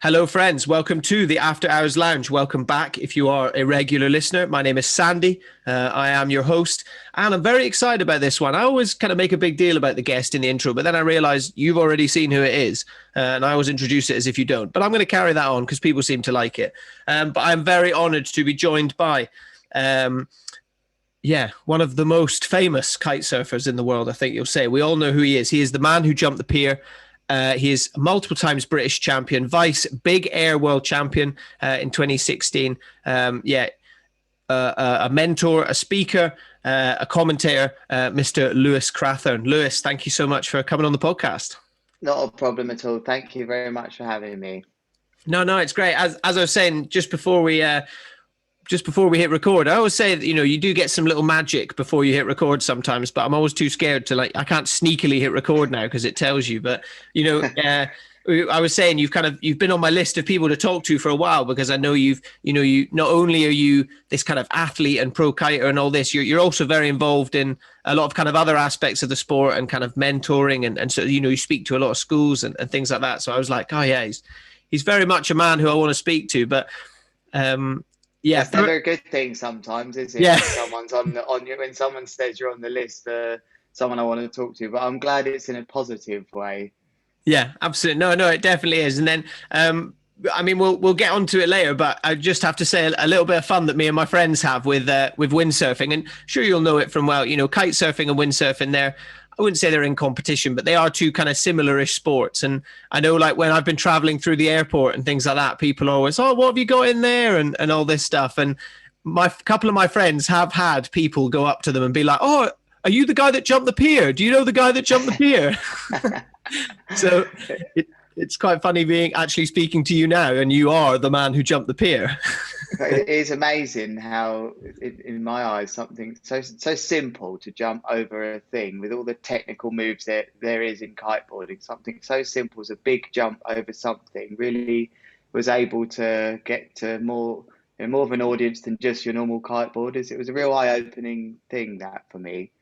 Hello, friends. Welcome to the After Hours Lounge. Welcome back. If you are a regular listener, my name is Sandy. I am your host, and I'm very excited about this one. I always kind of make a big deal about the guest in the intro, but then I realize you've already seen who it is, and I always introduce it as if you don't. But I'm going to carry that on because people seem to like it. But I'm very honored to be joined by, one of the most famous kite surfers in the world, I think you'll say. We all know who he is. He is the man who jumped the pier. He is multiple times British champion, vice big air world champion in 2016. A mentor, a speaker, a commentator, Mr. Lewis Crathern. Lewis, thank you so much for coming on the podcast. Not a problem at all. Thank you very much for having me. No, it's great. As I was saying just before we hit record, I always say that, you do get some little magic before you hit record sometimes, but I'm always too scared to I can't sneakily hit record now because it tells you. But, I was saying you've been on my list of people to talk to for a while because I know you not only are you this kind of athlete and pro kiter and all this, you're also very involved in a lot of kind of other aspects of the sport and kind of mentoring. And so, you speak to a lot of schools and things like that. So I was like, oh yeah, he's very much a man who I want to speak to, but, yeah, it's never a good thing sometimes, is it? Yeah. When someone's on you, when someone says you're on the list for someone I want to talk to, but I'm glad it's in a positive way. Yeah, absolutely. No, it definitely is. And then, we'll get onto it later, but I just have to say a little bit of fun that me and my friends have with windsurfing, and sure you'll know it from kite surfing and windsurfing. I wouldn't say they're in competition, but they are two kind of similar-ish sports. And I know, when I've been traveling through the airport and things like that, people are always, oh, what have you got in there? And all this stuff. And couple of my friends have had people go up to them and be like, oh, are you the guy that jumped the pier? Do you know the guy that jumped the pier? So it's quite funny being actually speaking to you now, and you are the man who jumped the pier. It is amazing how, in my eyes, something so simple to jump over a thing with all the technical moves that there is in kiteboarding, something so simple as a big jump over something really was able to get to more of an audience than just your normal kiteboarders. It was a real eye-opening thing, that, for me.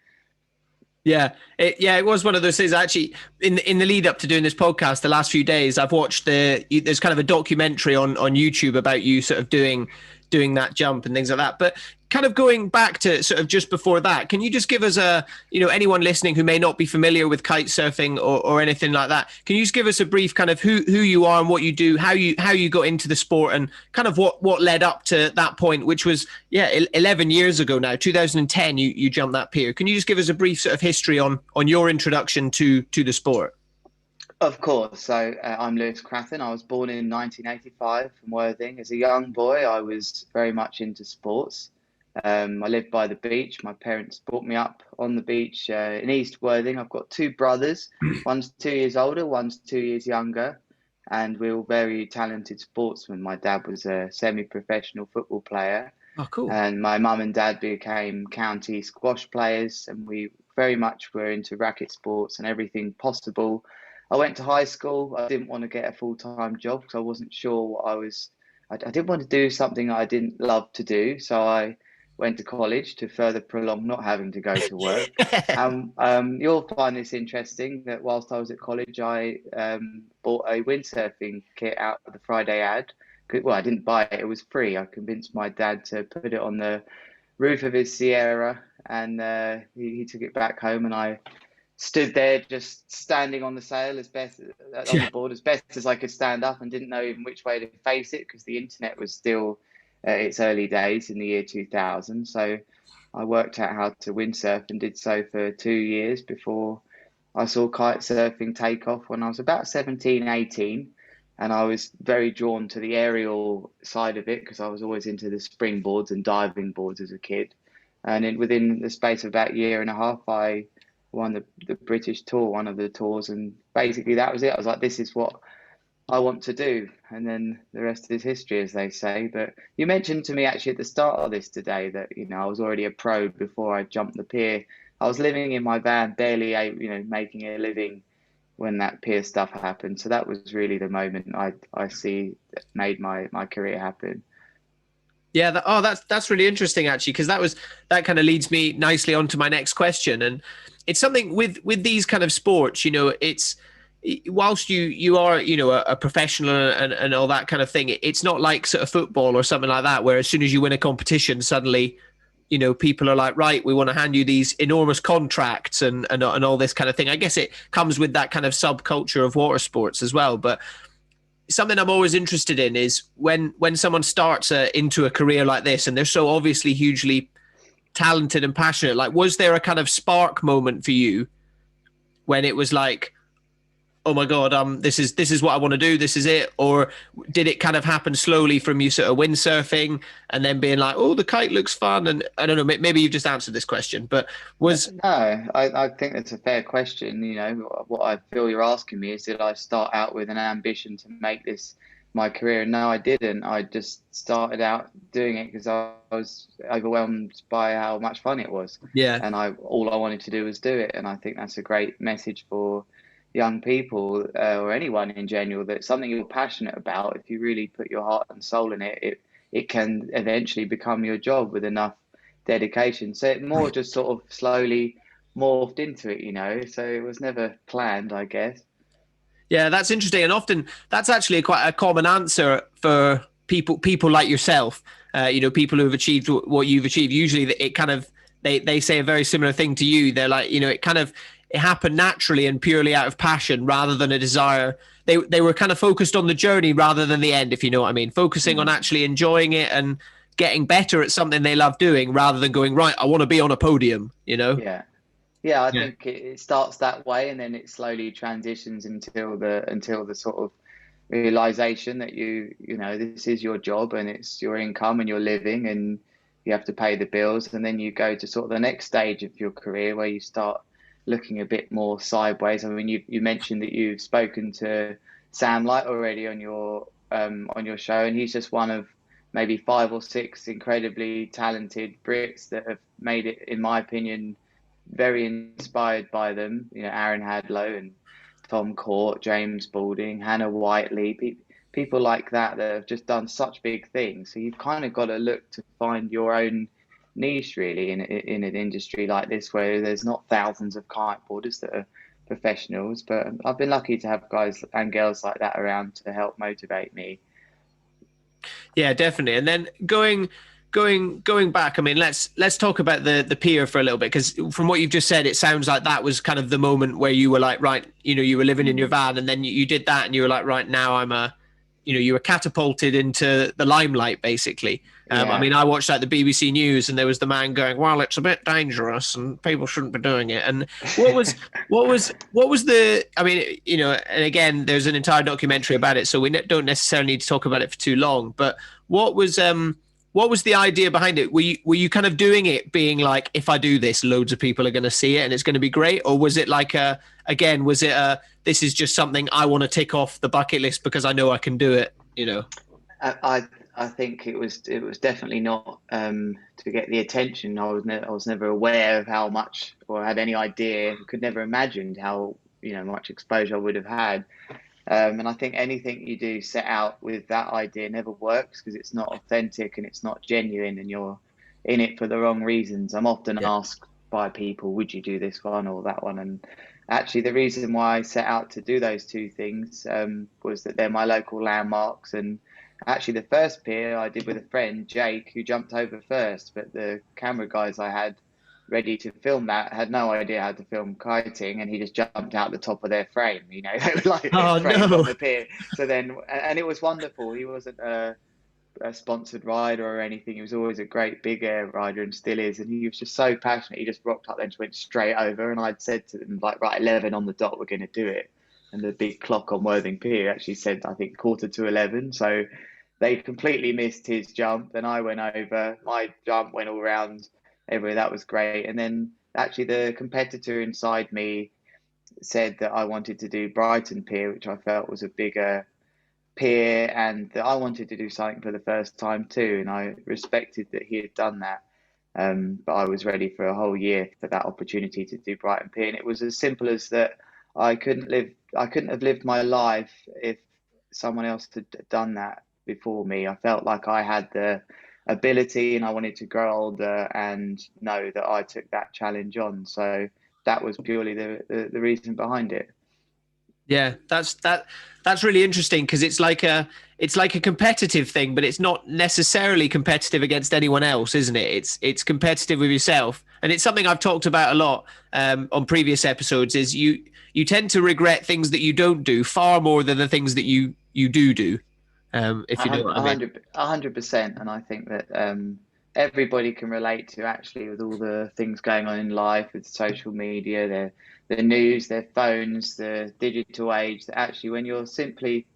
Yeah, it was one of those things. Actually, in the lead up to doing this podcast, the last few days, I've watched there's kind of a documentary on YouTube about you sort of doing that jump and things like that. But kind of going back to sort of just before that, can you just give us anyone listening who may not be familiar with kite surfing or anything like that? Can you just give us a brief kind of who you are and what you do, how you got into the sport, and kind of what led up to that point, which was 11 years ago now, 2010. You jumped that pier. Can you just give us a brief sort of history on your introduction to the sport? Of course. So I'm Lewis Crathern. I was born in 1985 from Worthing. As a young boy, I was very much into sports. I lived by the beach. My parents brought me up on the beach in East Worthing. I've got two brothers. One's 2 years older, one's 2 years younger. And we're all very talented sportsmen. My dad was a semi-professional football player. Oh, cool. And my mum and dad became county squash players. And we very much were into racket sports and everything possible. I went to high school. I didn't want to get a full-time job because I wasn't sure what I didn't want to do something I didn't love to do. So I went to college to further prolong not having to go to work. You'll find this interesting that whilst I was at college, I bought a windsurfing kit out of the Friday ad. Well, I didn't buy it. It was free. I convinced my dad to put it on the roof of his Sierra, and he took it back home, and I stood there just standing on the sail on the board as best as I could stand up, and didn't know even which way to face it because the internet was still its early days in the year 2000. So I worked out how to windsurf and did so for 2 years before I saw kite surfing take off when I was about 17, 18. And I was very drawn to the aerial side of it because I was always into the springboards and diving boards as a kid. And within the space of about a year and a half, I won the British tour, one of the tours, and basically that was it. I was like, this is what I want to do, and then the rest is history, as they say. But you mentioned to me actually at the start of this today that I was already a pro before I jumped the pier. I was living in my van, barely making a living when that pier stuff happened. So that was really the moment I see that made my career happen. Yeah. That's really interesting, actually, because that kind of leads me nicely on to my next question. And it's something with these kind of sports, it's whilst you are, you know, a professional and all that kind of thing, it's not like sort of football or something like that, where as soon as you win a competition, suddenly, you know, people are like, right, we want to hand you these enormous contracts and all this kind of thing. I guess it comes with that kind of subculture of water sports as well. But something I'm always interested in is when someone starts into a career like this, and they're so obviously hugely talented and passionate. Like, was there a kind of spark moment for you when it was like, oh my god, this is what I want to do, this is it? Or did it kind of happen slowly from you sort of windsurfing and then being like, oh, the kite looks fun? And I don't know, maybe you've just answered this question, but was No, I think that's a fair question. You know, what I feel you're asking me is, did I start out with an ambition to make this my career? And no, I didn't. I just started out doing it because I was overwhelmed by how much fun it was. yeah, And all I wanted to do was do it. And I think that's a great message for young people, or anyone in general, that something you're passionate about, if you really put your heart and soul in it, it can eventually become your job with enough dedication. So it more just sort of slowly morphed into it, you know. So it was never planned, I guess. yeah, that's interesting. And often that's actually quite a common answer for people like yourself. You know, people who have achieved what you've achieved. Usually, it kind of they say a very similar thing to you. They're like, you know, it happened naturally and purely out of passion rather than a desire. They were kind of focused on the journey rather than the end, if you know what I mean. Focusing on Mm. actually enjoying it and getting better at something they love doing rather than going, right, I want to be on a podium, you know? Yeah. Yeah, I Yeah. think it starts that way, and then it slowly transitions until the sort of realization that you know, this is your job and it's your income and you're living and you have to pay the bills. And then you go to sort of the next stage of your career where you start looking a bit more sideways. I mean, you mentioned that you've spoken to Sam Light already on your show, and he's just one of maybe five or six incredibly talented Brits that have made it, in my opinion, very inspired by them. You know, Aaron Hadlow and Tom Court, James Balding, Hannah Whiteley, people like that that have just done such big things. So you've kind of got to look to find your own niche, really, in an industry like this where there's not thousands of kiteboarders that are professionals. But I've been lucky to have guys and girls like that around to help motivate me. Yeah, definitely. And then going back, I mean, let's talk about the pier for a little bit, because from what you've just said, it sounds like that was kind of the moment where you were like, right, you know, you were living in your Mm. van, and then you did that, and you were like, right, now you know, you were catapulted into the limelight, basically. I Yeah. mean, I watched like the BBC News, and there was the man going, "Well, it's a bit dangerous, and people shouldn't be doing it." And what was what was the? I mean, you know, and again, there's an entire documentary about it, so we don't necessarily need to talk about it for too long. But what was what was the idea behind it? Were you kind of doing it being like, if I do this, loads of people are going to see it and it's going to be great, or was it like was it this is just something I want to tick off the bucket list because I know I can do it, you know? I think it was definitely not to get the attention. I was never aware of how much, or had any idea. Could never imagined how, you know, much exposure I would have had. And I think anything you do set out with that idea never works because it's not authentic and it's not genuine, and you're in it for the wrong reasons. I'm often Yeah. asked by people, would you do this one or that one? And actually, the reason why I set out to do those two things was that they're my local landmarks. And actually, the first pier I did with a friend, Jake, who jumped over first, but the camera guys I had ready to film that had no idea how to film kiting, and he just jumped out the top of their frame. You know, they were like Oh framed on no. the pier. So then, and it was wonderful. He wasn't a sponsored rider or anything. He was always a great big air rider and still is. And he was just so passionate. He just rocked up then, just went straight over. And I'd said to them, like, right, 11 on the dot, we're going to do it. And the big clock on Worthing Pier actually said, I think, quarter to 11. So they completely missed his jump, and I went over. My jump went all round everywhere. That was great. And then actually, the competitor inside me said that I wanted to do Brighton Pier, which I felt was a bigger pier, and that I wanted to do something for the first time too. And I respected that he had done that. But I was ready for a whole year for that opportunity to do Brighton Pier. And it was as simple as that. I couldn't have lived my life if someone else had done that before me. I felt like I had the ability, and I wanted to grow older and know that I took that challenge on. So that was purely the reason behind it. Yeah, that's really interesting because it's like a competitive thing, but it's not necessarily competitive against anyone else, isn't it? It's competitive with yourself, and it's something I've talked about a lot on previous episodes. Is you tend to regret things that you don't do far more than the things that you do. If you know what I mean. 100%. And I think that everybody can relate to, actually, with all the things going on in life, with social media, the news, their phones, the digital age. That actually, when you're simply,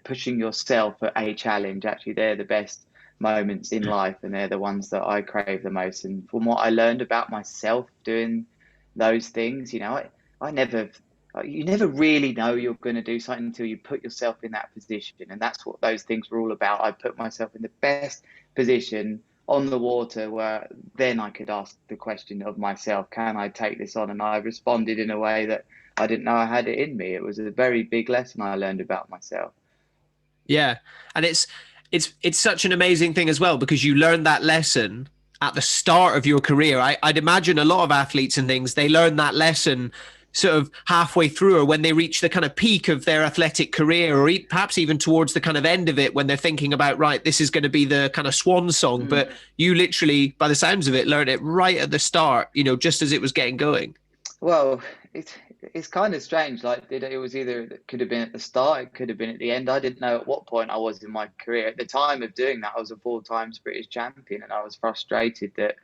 pushing yourself at a challenge, actually, they're the best moments in life, and they're the ones that I crave the most. And from what I learned about myself doing those things, I never you never really know you're going to do something until you put yourself in that position. And that's what those things were all about. I put myself in the best position on the water, where then I could ask the question of myself, can I take this on? And I responded in a way that I didn't know I had it in me. It was a very big lesson I learned about myself. Yeah, and it's such an amazing thing as well because you learn that lesson at the start of your career. I'd imagine a lot of athletes and things they learn that lesson sort of halfway through or when they reach the kind of peak of their athletic career or perhaps even towards the kind of end of it when they're thinking about right this is going to be the kind of swan song, Mm. but you literally by the sounds of it learned it right at the start, just as it was getting going. Well, it's kind of strange. Like it was either, it could have been at the start, it could have been at the end. I didn't know at what point I was in my career. At the time of doing that, I was a 4 times British champion, and I was frustrated that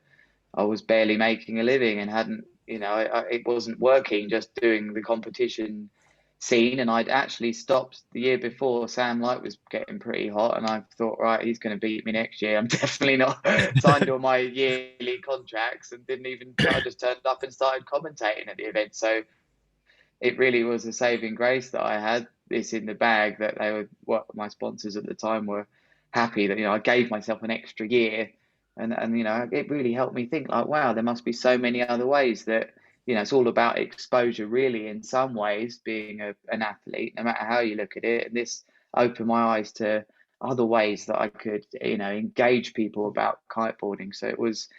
I was barely making a living and hadn't, it wasn't working just doing the competition scene. And I'd actually stopped the year before. Sam Light was getting pretty hot, and I thought, right, he's going to beat me next year. I'm definitely not signed all my yearly contracts, and didn't even. I just turned up and started commentating at the event. So it really was a saving grace that I had this in the bag. That they were, what my sponsors at the time were happy that I gave myself an extra year, and it really helped me think, like, wow, there must be so many other ways that it's all about exposure, really, in some ways, being an athlete, no matter how you look at it. And this opened my eyes to other ways that I could engage people about kiteboarding. So it was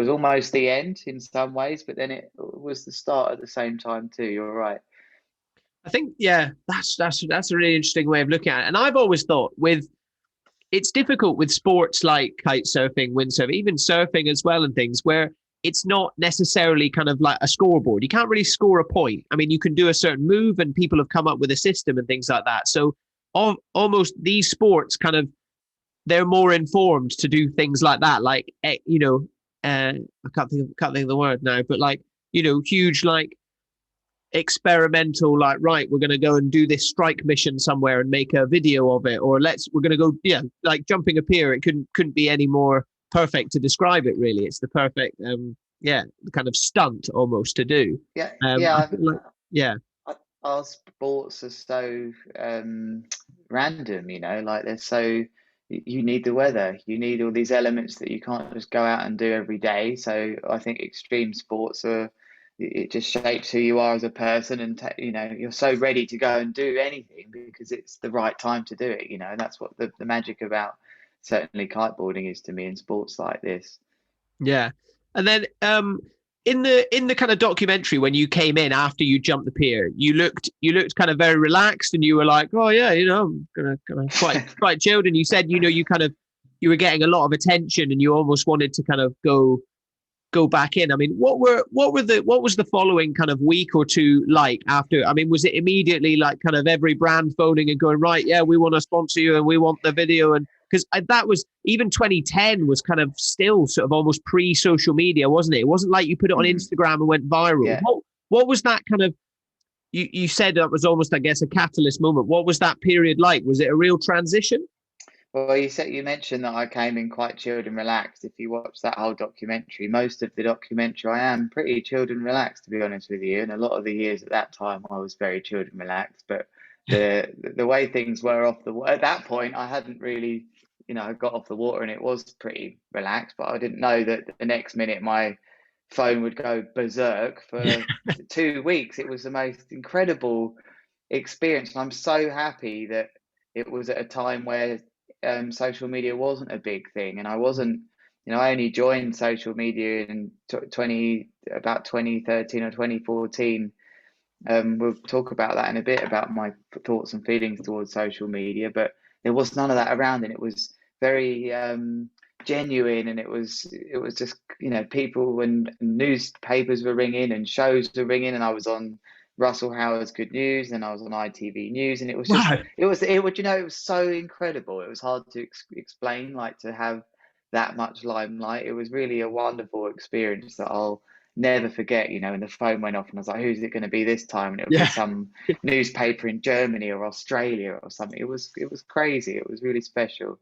almost the end in some ways, but then it was the start at the same time too. You're right. I think yeah, that's a really interesting way of looking at it. And I've always thought with it's difficult with sports like kite surfing, windsurfing, even surfing as well, and things where it's not necessarily kind of like a scoreboard. You can't really score a point. I mean, you can do a certain move, and people have come up with a system and things like that. So almost these sports kind of they're more informed to do things like that. Like I can't think of the word now, but like huge like experimental like right we're going to go and do this strike mission somewhere and make a video of it or we're going to go like jumping a pier. It couldn't be any more perfect to describe it. Really, it's the perfect kind of stunt almost to do. Yeah, I yeah. feel like yeah. Our sports are so random, like they're so. You need the weather. You need all these elements that you can't just go out and do every day. So I think extreme sports are. It just shapes who you are as a person, and you're so ready to go and do anything because it's the right time to do it. And that's what the magic about certainly kiteboarding is to me in sports like this. Yeah. And then in the kind of documentary when you came in after you jumped the pier, you looked kind of very relaxed and you were like, "Oh yeah, I'm gonna quite chilled." And you said, you kind of you were getting a lot of attention and you almost wanted to kind of go back in. I mean, what was the following kind of week or two like after? I mean, was it immediately like kind of every brand phoning and going, right, yeah, we want to sponsor you and we want the video? And because that was even 2010 was kind of still sort of almost pre-social media, wasn't it? It wasn't like you put it on Mm, Instagram and went viral. yeah. What was that kind of? You said that was almost, I guess, a catalyst moment. What was that period like? Was it a real transition? Well, you mentioned that I came in quite chilled and relaxed. If you watch that whole documentary, most of the documentary, I am pretty chilled and relaxed, to be honest with you. And a lot of the years at that time, I was very chilled and relaxed. But the way things were at that point, I hadn't really, got off the water, and it was pretty relaxed. But I didn't know that the next minute my phone would go berserk for 2 weeks. It was the most incredible experience, and I'm so happy that it was at a time where social media wasn't a big thing, and I wasn't. I only joined social media in 20 about 2013 or 2014, We'll talk about that in a bit, about my thoughts and feelings towards social media, but there was none of that around, and it was very genuine, and it was just, people, when newspapers were ringing and shows were ringing, and I was on Russell Howard's Good News, and I was on ITV News, and it was just Wow. it was so incredible. It was hard to explain, like, to have that much limelight. It was really a wonderful experience that I'll never forget. And the phone went off, and I was like, who's it going to be this time? And it would be Yeah. some newspaper in Germany or Australia or something. It was crazy. It was really special.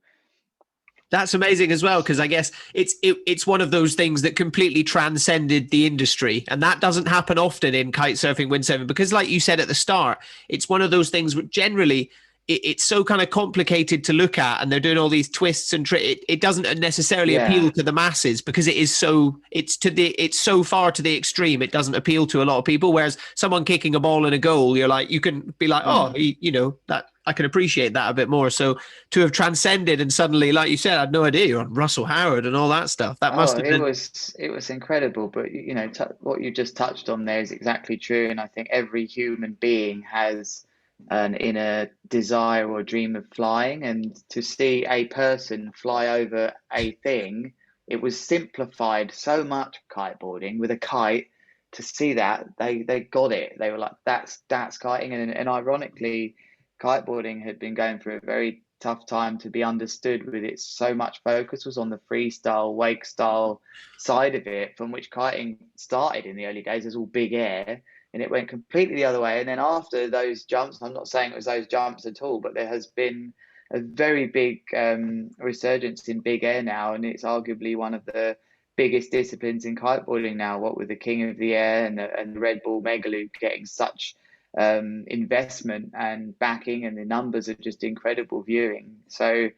That's amazing as well, because I guess it's one of those things that completely transcended the industry, and that doesn't happen often in kite surfing, windsurfing, because, like you said at the start, it's one of those things where generally it's so kind of complicated to look at, and they're doing all these twists and it doesn't necessarily appeal Yeah. to the masses because it's so far to the extreme. It doesn't appeal to a lot of people. Whereas someone kicking a ball in a goal, you can be like, oh, Mm. that I can appreciate that a bit more. So to have transcended and suddenly, like you said, I had no idea you're on Russell Howard and all that stuff. That Oh, must have it been, was it was incredible. But what you just touched on there is exactly true, and I think every human being has an inner desire or dream of flying, and to see a person fly over a thing, it was simplified so much, kiteboarding with a kite. To see that, they got it. They were like, that's kiting, and ironically, kiteboarding had been going through a very tough time to be understood, with its so much focus was on the freestyle, wake style side of it, from which kiting started in the early days as all big air, and it went completely the other way. And then after those jumps, I'm not saying it was those jumps at all, but there has been a very big resurgence in big air now, and it's arguably one of the biggest disciplines in kiteboarding now. What with the King of the Air and the Red Bull Megaloop getting such investment and backing, and the numbers are just incredible viewing. So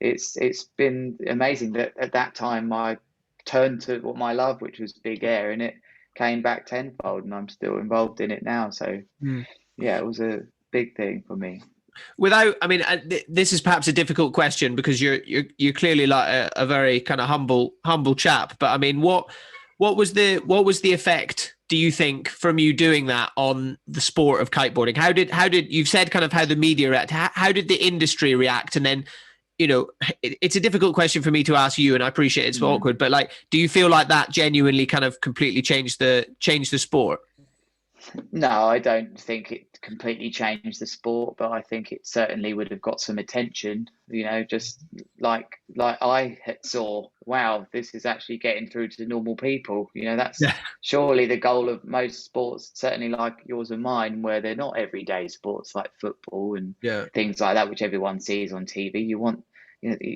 it's been amazing that at that time I turned to what my love, which was big air, and it came back tenfold, and I'm still involved in it now. So hmm. yeah, it was a big thing for me. Without, I mean, this is perhaps a difficult question because you're clearly like a very kind of humble chap. But I mean, what was the effect, do you think, from you doing that on the sport of kiteboarding? How did you've said kind of how the media react? How did the industry react? And then, it's a difficult question for me to ask you, and I appreciate it's Mm. awkward. But like, do you feel like that genuinely kind of completely changed the sport? No, I don't think it completely changed the sport, but I think it certainly would have got some attention. Just like I saw, wow, this is actually getting through to normal people. That's Yeah. surely the goal of most sports, certainly like yours and mine, where they're not everyday sports like football and Yeah. things like that, which everyone sees on TV.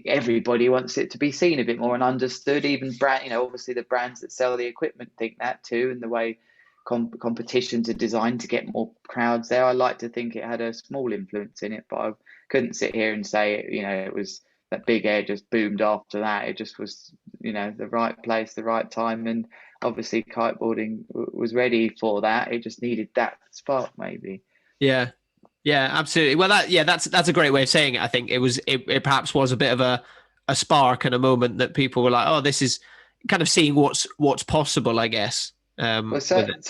Everybody wants it to be seen a bit more and understood. Even obviously the brands that sell the equipment think that too, and the way competitions are designed to get more crowds there. I like to think it had a small influence in it, but I couldn't sit here and say it was that big air just boomed after that. It just was, the right place, the right time, and obviously kiteboarding was ready for that. It just needed that spark, maybe. Yeah. Yeah, absolutely. Well, that's a great way of saying it. I think it perhaps was a bit of a spark and a moment that people were like, oh, this is kind of seeing what's possible, I guess. Well, With it.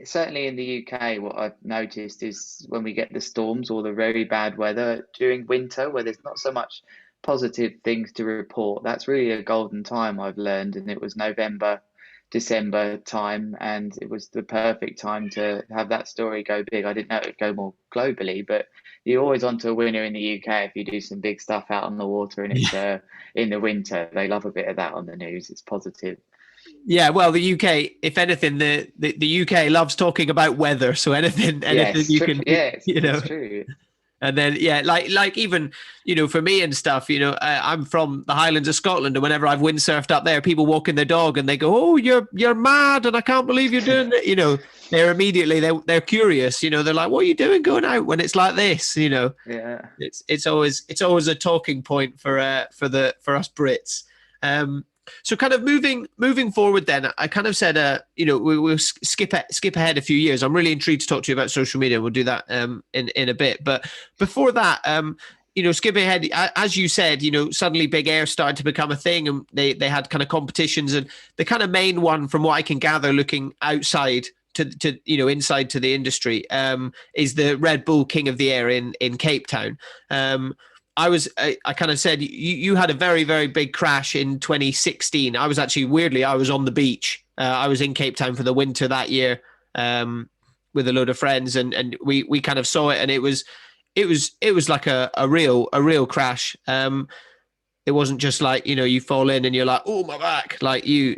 certainly in the UK, what I've noticed is when we get the storms or the very bad weather during winter, where there's not so much positive things to report, that's really a golden time, I've learned. And it was November, December time, and it was the perfect time to have that story go big. I didn't know it would go more globally, but you're always onto a winner in the UK if you do some big stuff out on the water, and it's in the winter. They love a bit of that on the news. It's positive. Yeah, well, the UK, if anything, the UK loves talking about weather. So anything Yes, you true. can, Yeah, you know, it's true. and then yeah, like even for me and stuff, I'm from the Highlands of Scotland, and whenever I've windsurfed up there, people walking their dog and they go, "Oh, you're mad," and I can't believe you're doing it. They're immediately they're curious. They're like, "What are you doing going out when it's like this?" Yeah. It's always a talking point for us Brits. So kind of moving forward, then I kind of said, we'll skip ahead a few years. I'm really intrigued to talk to you about social media. We'll do that in a bit. But before that, skipping ahead, as you said, suddenly big air started to become a thing, and they had kind of competitions, and the kind of main one, from what I can gather, looking outside inside to the industry, is the Red Bull King of the Air in Cape Town. I kind of said you had a very, very big crash in 2016. I was actually, weirdly, I was on the beach. I was in Cape Town for the winter that year, with a load of friends, and we kind of saw it, and it was like a real crash. It wasn't just like, you fall in and you're like, oh, my back. Like you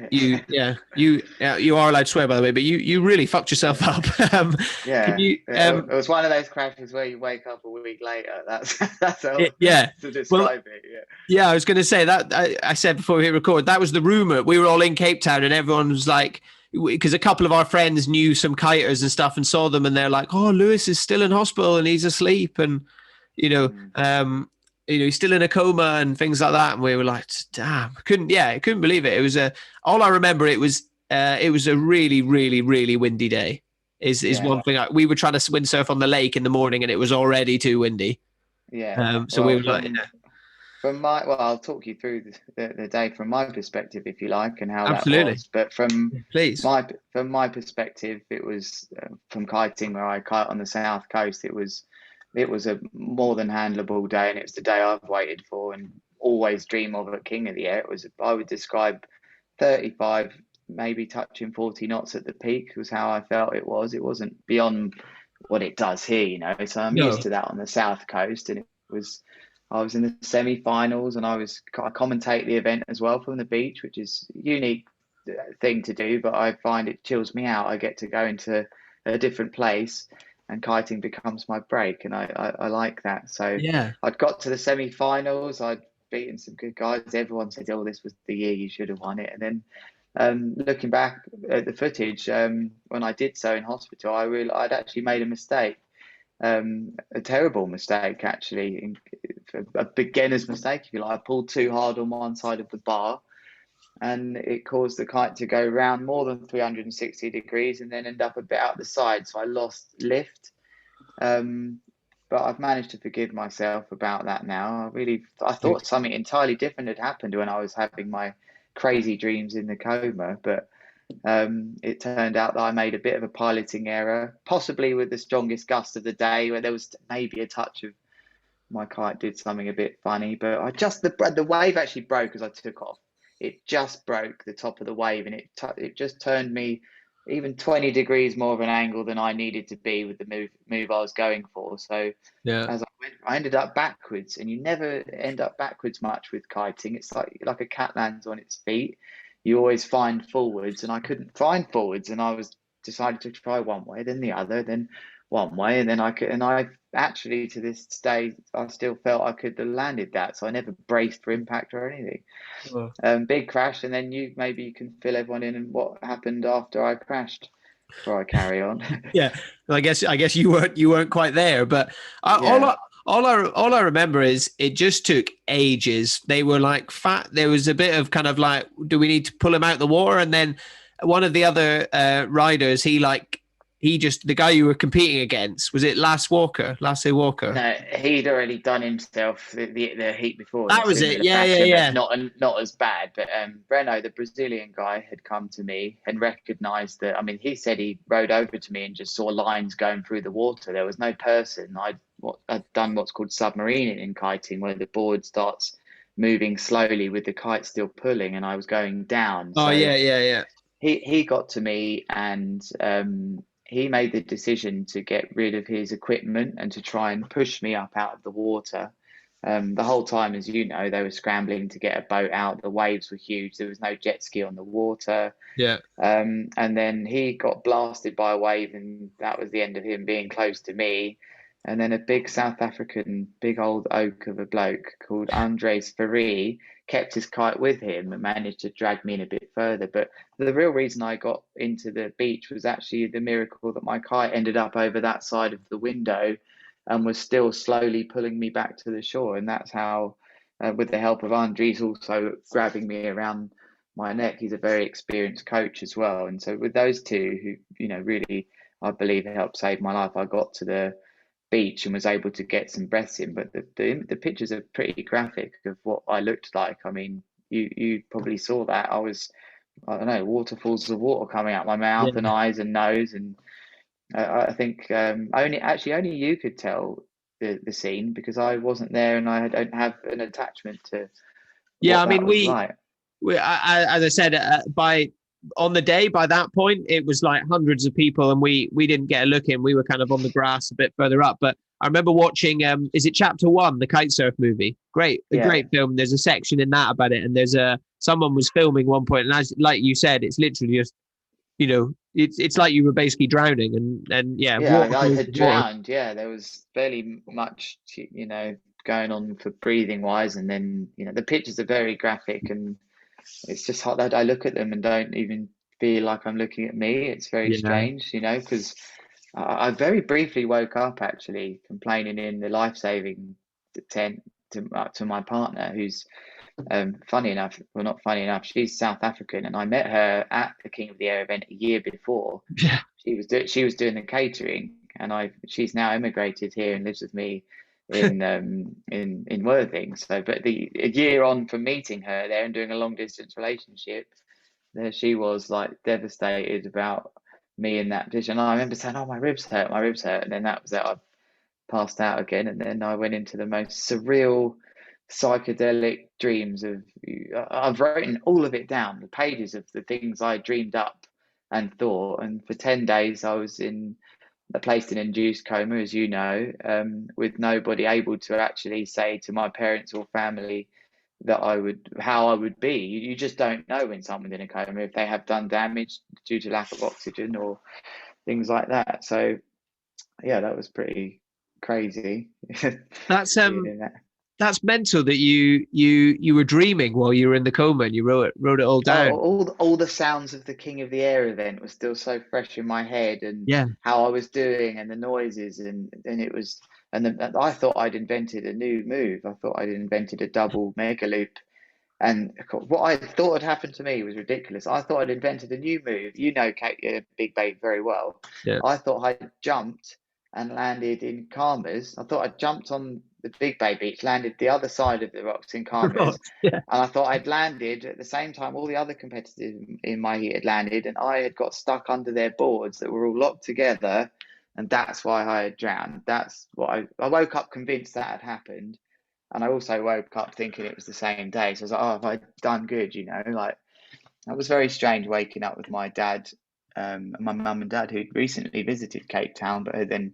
are allowed to swear, by the way, but you really fucked yourself up. Can Yeah, you, it was one of those crashes where you wake up a week later. That's how yeah. to Well, describe it. Yeah. yeah, I was going to say that. I said before we hit record, that was the rumor. We were all in Cape Town and everyone was like, because a couple of our friends knew some kiters and stuff and saw them, and they're like, oh, Lewis is still in hospital and he's asleep, and, you know, Mm. he's still in a coma and things like that. And we were like, damn, I couldn't believe it. It was all I remember. It was a really, really, really windy day. Is Yeah, one thing. We were trying to windsurf on the lake in the morning and it was already too windy. yeah. So we Well, were like, I'll talk you through the day from my perspective, if you like, and how that absolutely, was. But please. from my perspective, it was from kiting, where I kite on the south coast. It was a more than handleable day, and it was the day I've waited for and always dream of at King of the Air. It was, I would describe, 35, maybe touching 40 knots at the peak was how I felt it was. It wasn't beyond what it does here, So I'm used No. to that on the south coast, and it was. I was in the semi-finals, and I commentate the event as well from the beach, which is a unique thing to do. But I find it chills me out. I get to go into a different place, and kiting becomes my break, and I like that. So Yeah. I'd got to the semi-finals. I'd beaten some good guys. Everyone said, "Oh, this was the year you should have won it." And then looking back at the footage, when I did so in hospital, I realized I'd actually made a mistake, a terrible mistake, actually, a beginner's mistake, if you like. I pulled too hard on one side of the bar, and it caused the kite to go round more than 360 degrees and then end up a bit out the side. So I lost lift. But I've managed to forgive myself about that now. I thought something entirely different had happened when I was having my crazy dreams in the coma, but it turned out that I made a bit of a piloting error, possibly with the strongest gust of the day, where there was maybe a touch of my kite did something a bit funny. But the wave actually broke as I took off. It just broke the top of the wave, and it just turned me even 20 degrees more of an angle than I needed to be with the move I was going for. So Yeah. as I went, I ended up backwards, and you never end up backwards much with kiting. It's like a cat lands on its feet. You always find forwards, and I couldn't find forwards, and I was decided to try one way, then the other, then one way, and then I actually, to this day, I still felt I could have landed that, so I never braced for impact or anything. Well, Big crash, and then maybe you can fill everyone in and what happened after I crashed before I carry on. yeah. Well, I guess you weren't quite there, but Yeah. all I remember is it just took ages. They were like fat. There was a bit of kind of like, do we need to pull him out the water? And then one of the other riders, the guy you were competing against, was it Lasse Walker? No, he'd already done himself the heat before in a That was it. similar Yeah, yeah, fashion, but yeah. not as bad. But Breno, the Brazilian guy, had come to me and recognised that. I mean, he said he rode over to me and just saw lines going through the water. There was no person. I'd done what's called submarining in kiting, where the board starts moving slowly with the kite still pulling, and I was going down. Oh, So yeah, yeah, yeah. he got to me, and he made the decision to get rid of his equipment and to try and push me up out of the water. The whole time, as you know, they were scrambling to get a boat out. The waves were huge. There was no jet ski on the water. Yeah. And then he got blasted by a wave, and that was the end of him being close to me. And then a big South African, big old oak of a bloke called Andres Ferri kept his kite with him and managed to drag me in a bit further. But the real reason I got into the beach was actually the miracle that my kite ended up over that side of the window and was still slowly pulling me back to the shore. And that's how, with the help of Andres also grabbing me around my neck, he's a very experienced coach as well. And so with those two, who, really, I believe, helped save my life, I got to the beach and was able to get some breaths in. But the pictures are pretty graphic of what I looked like. I mean, you probably saw that. I was I don't know, waterfalls of water coming out my mouth and Yeah. eyes and nose, and I think only you could tell the scene because I wasn't there and I don't have an attachment to Yeah, what I that mean, was like. as I said, by on the day, by that point, it was like hundreds of people, and we didn't get a look in. We were kind of on the grass a bit further up. But I remember watching, is it Chapter One, the kite surf movie? Great, a Yeah, great film. There's a section in that about it, and there's a someone was filming one point, and as like you said, it's literally just it's like you were basically drowning, and yeah, yeah, water I falls had of water. drowned. Yeah, there was barely much, going on for breathing wise, and then the pictures are very graphic, and it's just hot that I look at them and don't even feel like I'm looking at me. It's very Yeah, strange, because I very briefly woke up actually complaining in the life saving tent to my partner, who's funny enough, well, not funny enough, she's South African, and I met her at the King of the Air event a year before. yeah, She was doing the catering, and she's now immigrated here and lives with me in Worthing. So, but a year on from meeting her there and doing a long distance relationship, there she was like devastated about me in that position. And I remember saying, "Oh, my ribs hurt," and then that was it. I passed out again, and then I went into the most surreal, psychedelic dreams of. I've written all of it down, the pages of the things I dreamed up and thought, and for 10 days I was placed in induced coma, as you know, with nobody able to actually say to my parents or family that how I would be. You just don't know when someone's in a coma if they have done damage due to lack of oxygen or things like that. So yeah, that was pretty crazy. that's Being in that. that's mental that you were dreaming while you were in the coma and you wrote it all Oh, down. all the sounds of the King of the Air event were still so fresh in my head, and Yeah. how I was doing, and the noises, and it was, I thought I'd invented a new move. I thought I'd invented a double mega loop, and what I thought had happened to me was ridiculous. I thought I'd invented a new move. You know, Kate, Big Babe very well. Yeah. I thought I'd jumped and landed in Calmers. I thought I'd jumped on the Big Bay Beach, landed the other side of the rocks in Right. Calmers, Yeah. and I thought I'd landed at the same time all the other competitors in my heat had landed, and I had got stuck under their boards that were all locked together, and that's why I had drowned. That's what I woke up convinced that had happened, and I also woke up thinking it was the same day. So I was like, oh, have I done good? Like that was very strange waking up with my dad, and my mum and dad who'd recently visited Cape Town, but had then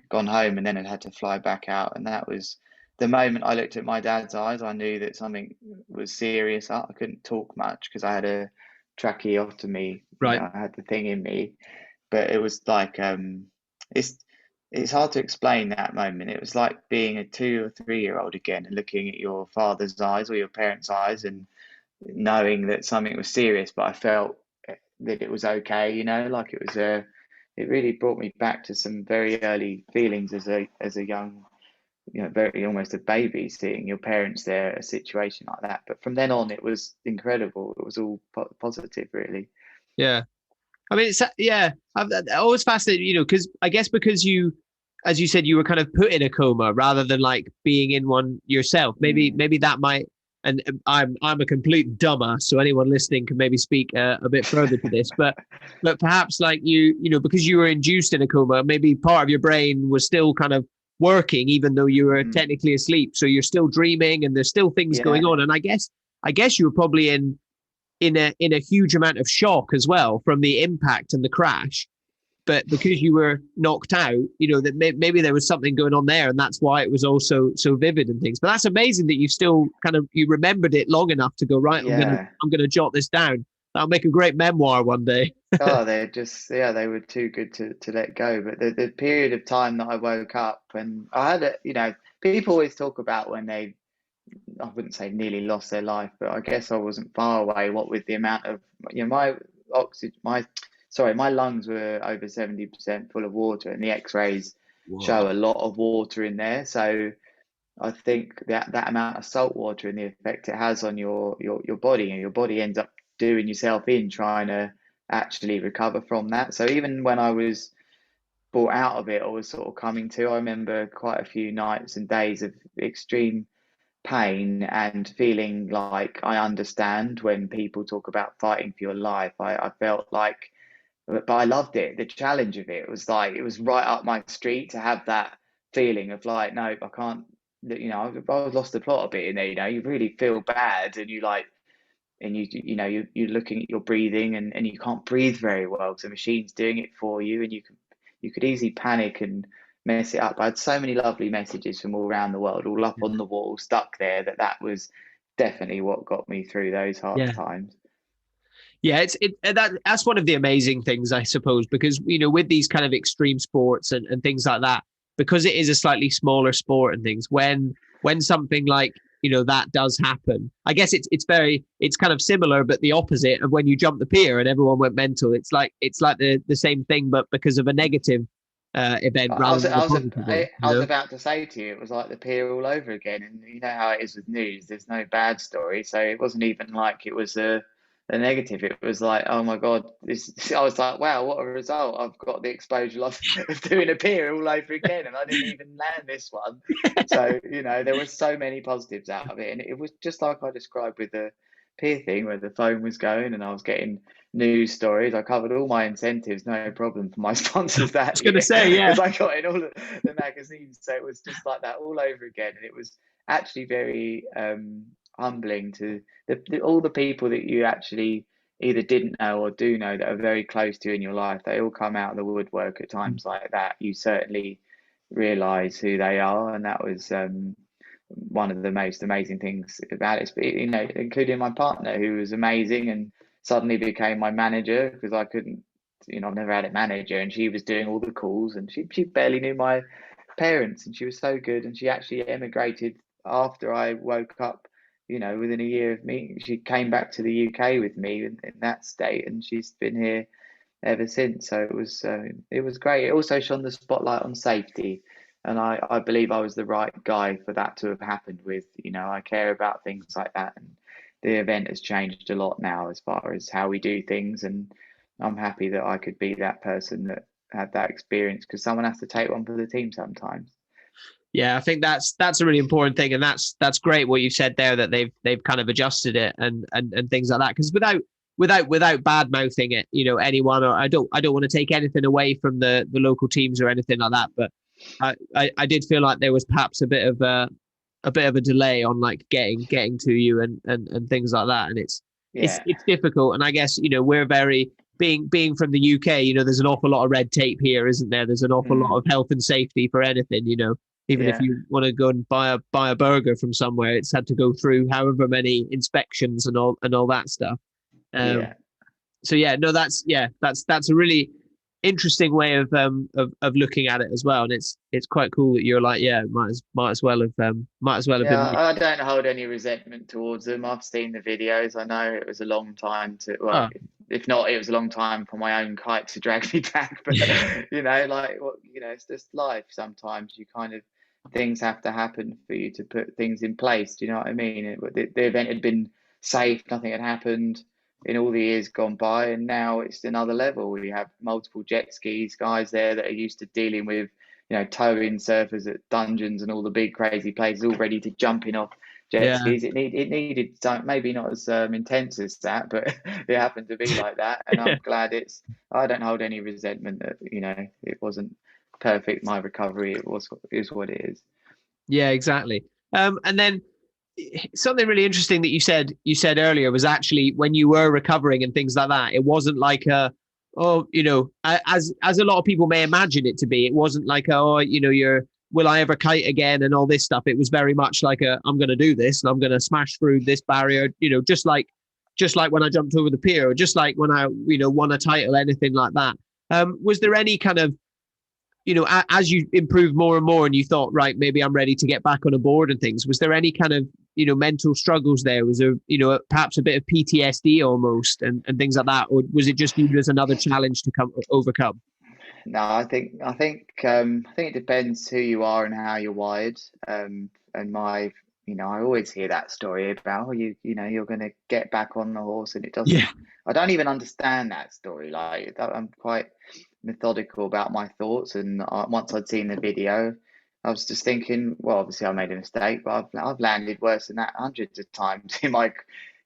gone home and then had to fly back out. And that was the moment I looked at my dad's eyes. I knew that something was serious. I couldn't talk much because I had a tracheotomy. Right. I had the thing in me, but it was like it's it's hard to explain that moment. It was like being a 2 or 3 year old again and looking at your father's eyes or your parents' eyes and knowing that something was serious, but I felt that it was okay, like it really brought me back to some very early feelings as a young, very almost a baby, seeing your parents there, a situation like that. But from then on, it was incredible. It was all positive, really. Yeah. I mean, it's yeah. I'm always fascinated, because I guess because as you said, you were kind of put in a coma rather than like being in one yourself. Mm. Maybe that might. And I'm a complete dumbass, so anyone listening can maybe speak a bit further to this. But perhaps like because you were induced in a coma, maybe part of your brain was still kind of working, even though you were Mm. technically asleep. So you're still dreaming, and there's still things going Yeah. on. And I guess you were probably in a huge amount of shock as well from the impact and the crash. But because you were knocked out, that maybe there was something going on there, and that's why it was also so vivid and things. But that's amazing that you still kind of you remembered it long enough to go right. Yeah. I'm gonna jot this down. That'll make a great memoir one day. Oh, they were too good to let go. But the period of time that I woke up and I had people always talk about when I wouldn't say nearly lost their life, but I guess I wasn't far away. What with the amount of, my oxygen, my lungs were over 70% full of water, and the X-rays Whoa. show a lot of water in there. So I think that amount of salt water and the effect it has on your body, and your body ends up doing yourself in trying to actually recover from that. So even when I was brought out of it or was sort of coming to, I remember quite a few nights and days of extreme pain and feeling like I understand when people talk about fighting for your life. I felt like, but I loved it. The challenge of it was like, it was right up my street to have that feeling of like, no, I can't, I lost the plot a bit in there, you really feel bad, and you like, and you're looking at your breathing, and you can't breathe very well because the machine's doing it for you, and you could easily panic and mess it up. I had so many lovely messages from all around the world, all up on the wall, stuck there, that was definitely what got me through those hard Yeah. times. Yeah, that's one of the amazing things, I suppose, because with these kind of extreme sports and things like that, because it is a slightly smaller sport and things, when something like that does happen, I guess it's kind of similar, but the opposite of when you jump the pier and everyone went mental. It's like the same thing, but because of a negative event I rather was, than a I was, positive one. I was about to say to you, it was like the pier all over again. And you know how it is with news. There's no bad story, so it wasn't even like it was a negative. It was like, oh my God, this. I was like, wow, what a result! I've got the exposure loss of doing a pier all over again, and I didn't even land this one. So there were so many positives out of it, and it was just like I described with the pier thing, where the phone was going, and I was getting news stories. I covered all my incentives, no problem, for my sponsors I was that going to year say, yeah. because I got in all the magazines. So it was just like that all over again, and it was actually very humbling to all the people that you actually either didn't know or do know that are very close to you in your life. They all come out of the woodwork at times like that. You certainly realize who they are, and that was one of the most amazing things about it. Including my partner, who was amazing and suddenly became my manager because I couldn't. I've never had a manager, and she was doing all the calls, and she barely knew my parents, and she was so good. And she actually emigrated after I woke up. Within a year of me, she came back to the UK with me in that state, and she's been here ever since. So it was great. It also shone the spotlight on safety, and I believe I was the right guy for that to have happened with. I care about things like that, and the event has changed a lot now as far as how we do things, and I'm happy that I could be that person that had that experience, because someone has to take one for the team sometimes. Yeah, I think that's a really important thing, and that's great what you said there, that they've kind of adjusted it and things like that. Because without bad mouthing it, anyone, or I don't want to take anything away from the local teams or anything like that, but I did feel like there was perhaps a bit of a delay on like getting to you and things like that, and Yeah. it's difficult. And I guess we're very being from the UK, there's an awful lot of red tape here, isn't there? There's an awful lot of health and safety for anything, even if Yeah. you want to go and buy a burger from somewhere, it's had to go through however many inspections and all that stuff. Um, Yeah. so yeah, no, that's a really interesting way of looking at it as well, and it's quite cool that you're like, yeah, might as well have Yeah, been me. I don't hold any resentment towards them. I've seen the videos. I know it was a long time well, Oh, if not, it was a long time for my own kite to drag me back. But it's just life. Sometimes you kind of things have to happen for you to put things in place. Do you know what I mean? The event had been safe. Nothing had happened in all the years gone by, and now it's another level. We have multiple jet skis, guys there that are used to dealing with tow-in surfers at dungeons and all the big crazy places, all ready to jump in off jet yeah, skis. It needed some, maybe not as intense as that, but it happened to be like that. And I'm glad I don't hold any resentment that it wasn't perfect. My recovery, it is what it is. yeah, exactly. And then something really interesting that you said earlier was actually when you were recovering and things like that, it wasn't like as a lot of people may imagine it to be. It wasn't like you're will I ever kite again and all this stuff. It was very much like I'm going to do this and I'm going to smash through this barrier. Just like when I jumped over the pier, or just like when I won a title, anything like that. Was there any kind of as you improved more and more and you thought, right, maybe I'm ready to get back on a board and things, was there any kind of, mental struggles there? Was there, perhaps a bit of PTSD almost and things like that? Or was it just viewed as another challenge to overcome? No, I think it depends who you are and how you're wired. And I always hear that story about you're going to get back on the horse, and it doesn't. Yeah. I don't even understand that story. Like I'm quite methodical about my thoughts, and once I'd seen the video, I was just thinking, well, obviously I made a mistake, but I've landed worse than that hundreds of times in my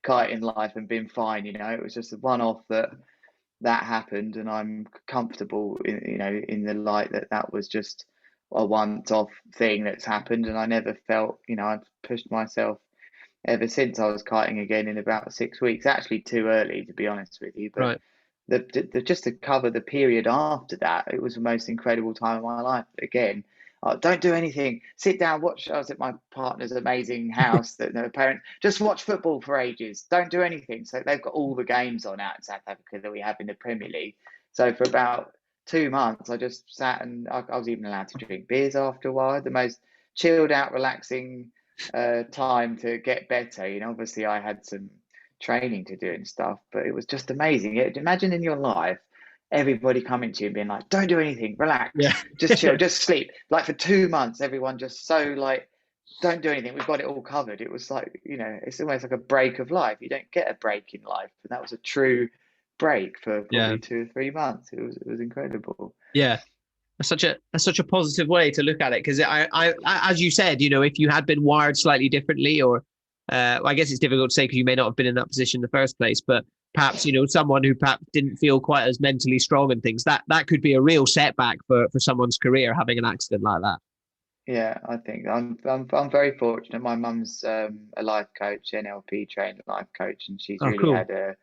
kiting life and been fine. It was just a one-off that happened, and I'm comfortable in the light that that was just a once-off thing that's happened, and I never felt, I've pushed myself ever since. I was kiting again in about 6 weeks, actually too early to be honest with you, but Right. just to cover the period after that, it was the most incredible time of my life. Again, don't do anything. Sit down, watch. I was at my partner's amazing house. That their parents just watch football for ages. Don't do anything. So they've got all the games on out in South Africa that we have in the Premier League. So for about 2 months, I just sat, and I was even allowed to drink beers after a while. The most chilled out, relaxing time to get better. Obviously I had some training to do and stuff, but it was just amazing. Imagine in your life, everybody coming to you and being like, don't do anything, Yeah. relax, just chill, just sleep. Like for 2 months, everyone just so like, don't do anything. We've got it all covered. It was like, it's almost like a break of life. You don't get a break in life. And that was a true break for Yeah. probably 2 or 3 months. It was incredible. Yeah. That's such a positive way to look at it, because I, as you said, if you had been wired slightly differently, or I guess it's difficult to say because you may not have been in that position in the first place, but perhaps someone who perhaps didn't feel quite as mentally strong and things, that could be a real setback for someone's career, having an accident like that. Yeah, I think I'm very fortunate. My mum's a life coach, NLP trained life coach, and she's Oh, really cool. had a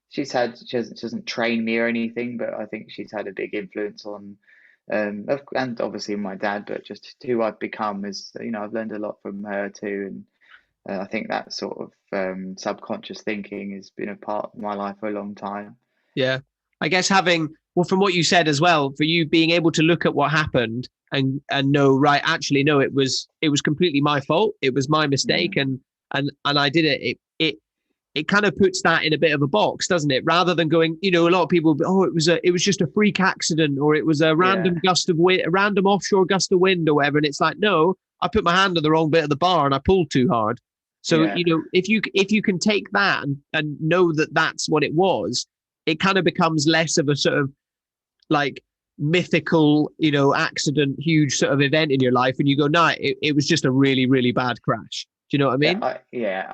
she doesn't train me or anything, but I think she's had a big influence on and obviously my dad, but just who I've become is, I've learned a lot from her too, and I think that sort of subconscious thinking has been a part of my life for a long time. Yeah. I guess well, from what you said as well, for you being able to look at what happened and know, right, actually, no, it was completely my fault. It was my mistake. Mm, And I did it. It kind of puts that in a bit of a box, doesn't it? Rather than going, a lot of people, oh, it was just a freak accident, or it was a random yeah, gust of wind, a random offshore gust of wind or whatever. And it's like, no, I put my hand on the wrong bit of the bar and I pulled too hard. So, yeah, if you can take that and know that that's what it was, it kind of becomes less of a sort of like mythical, accident, huge sort of event in your life. And you go, no, it was just a really, really bad crash. Do you know what I mean?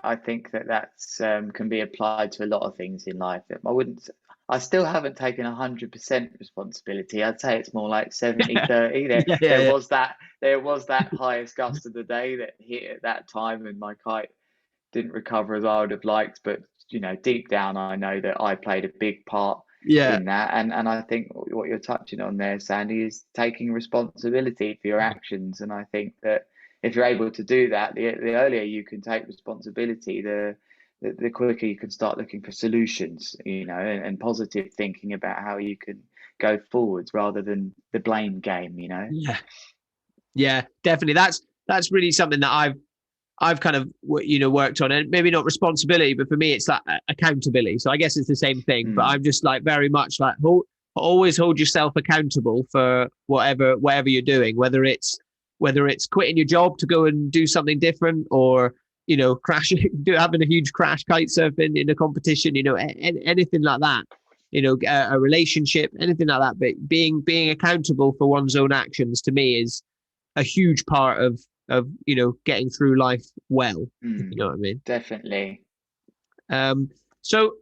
I think that's can be applied to a lot of things in life. I still haven't taken 100% responsibility. I'd say it's more like 70-30. There, Yeah, yeah, there yeah. was that highest gust of the day that hit at that time, and my kite didn't recover as I would have liked. But deep down, I know that I played a big part Yeah. in that. And I think what you're touching on there, Sandy, is taking responsibility for your actions. And I think that if you're able to do that, the earlier you can take responsibility, the quicker you can start looking for solutions, and positive thinking about how you can go forwards rather than the blame game. Yeah. Yeah, definitely. That's really something that I've kind of worked on, and maybe not responsibility, but for me it's like accountability. So I guess it's the same thing, but Mm, I'm just like very much like always hold yourself accountable for whatever you're doing, whether it's quitting your job to go and do something different, or crashing, having a huge crash kite surfing in a competition, anything like that. A relationship, anything like that. But being accountable for one's own actions, to me, is a huge part of getting through life well, if you mm, know what I mean. definitely. So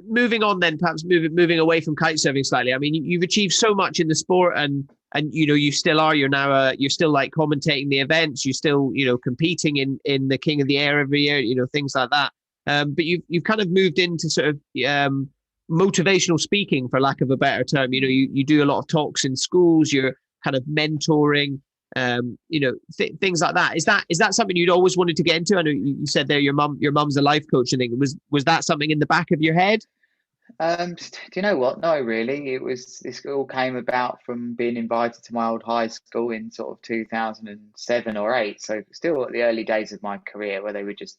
moving on, then perhaps moving away from kite surfing slightly. I mean, you've achieved so much in the sport, and you still are. You're now you're still like commentating the events. You're still competing in the King of the Air every year. Things like that. But you've kind of moved into sort of motivational speaking, for lack of a better term. You do a lot of talks in schools. You're kind of mentoring, things like that. Is that something you'd always wanted to get into? I know you said there your mum's a life coach, and thing. Was that something in the back of your head? Do you know what? No, really. This all came about from being invited to my old high school in sort of 2007 or 8. So still at the early days of my career, where they were just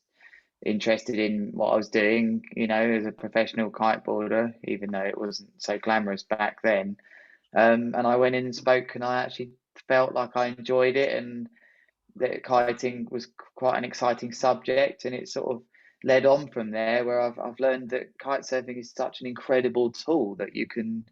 interested in what I was doing, as a professional kiteboarder, even though it wasn't so glamorous back then. And I went in and spoke, and I actually felt like I enjoyed it, and that kiting was quite an exciting subject, and it sort of led on from there, where I've learned that kite surfing is such an incredible tool that you can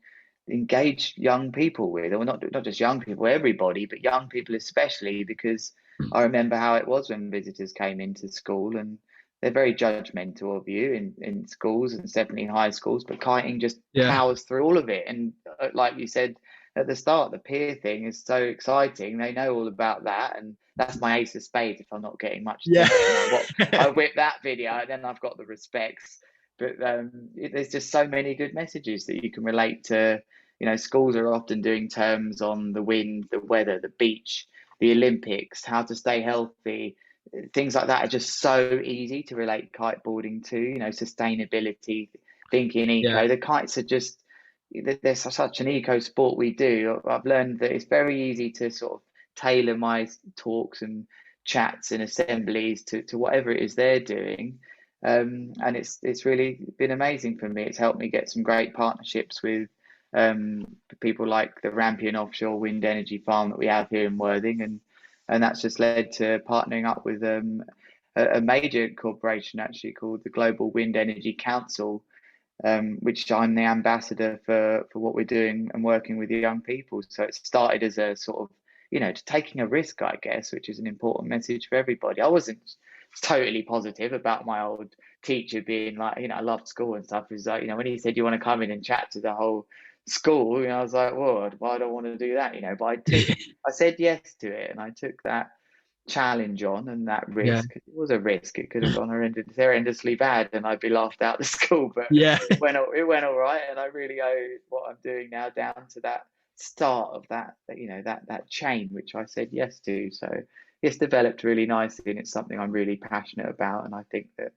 engage young people with, or not just young people, everybody, but young people especially, because I remember how it was when visitors came into school, and they're very judgmental of you in schools, and definitely high schools, but kiting just Yeah. powers through all of it. And like you said at the start, the peer thing is so exciting. They know all about that, and that's my ace of spades. If I'm not getting much Yeah. attention, I whip that video, and then I've got the respects. But there's just so many good messages that you can relate to. You know, schools are often doing terms on the wind, the weather, the beach, the Olympics, how to stay healthy. Things like that are just so easy to relate kiteboarding to. You know, sustainability, thinking Yeah. eco. The kites are just, there's such an eco sport we do. I've learned that it's very easy to sort of tailor my talks and chats and assemblies to whatever it is they're doing. And it's really been amazing for me. It's helped me get some great partnerships with people like the Rampion offshore wind energy farm that we have here in Worthing, and that's just led to partnering up with a major corporation actually called the Global Wind Energy Council, which I'm the ambassador for what we're doing and working with young people. So it started as a sort of, you know, taking a risk, I guess, which is an important message for everybody. I wasn't totally positive about my old teacher being like, you know, I loved school and stuff. Is like, you know, when he said you want to come in and chat to the whole school, you know, I was like, well, why do I want to do that? You know, but I said yes to it, and I took that challenge on and that Yeah. risk. It was a risk. It could have gone horrendously bad, and I'd be laughed out of school. But Yeah. it went all right, and I really owe what I'm doing now down to that start of that, you know, that chain which I said yes to. So it's developed really nicely, and it's something I'm really passionate about. And I think that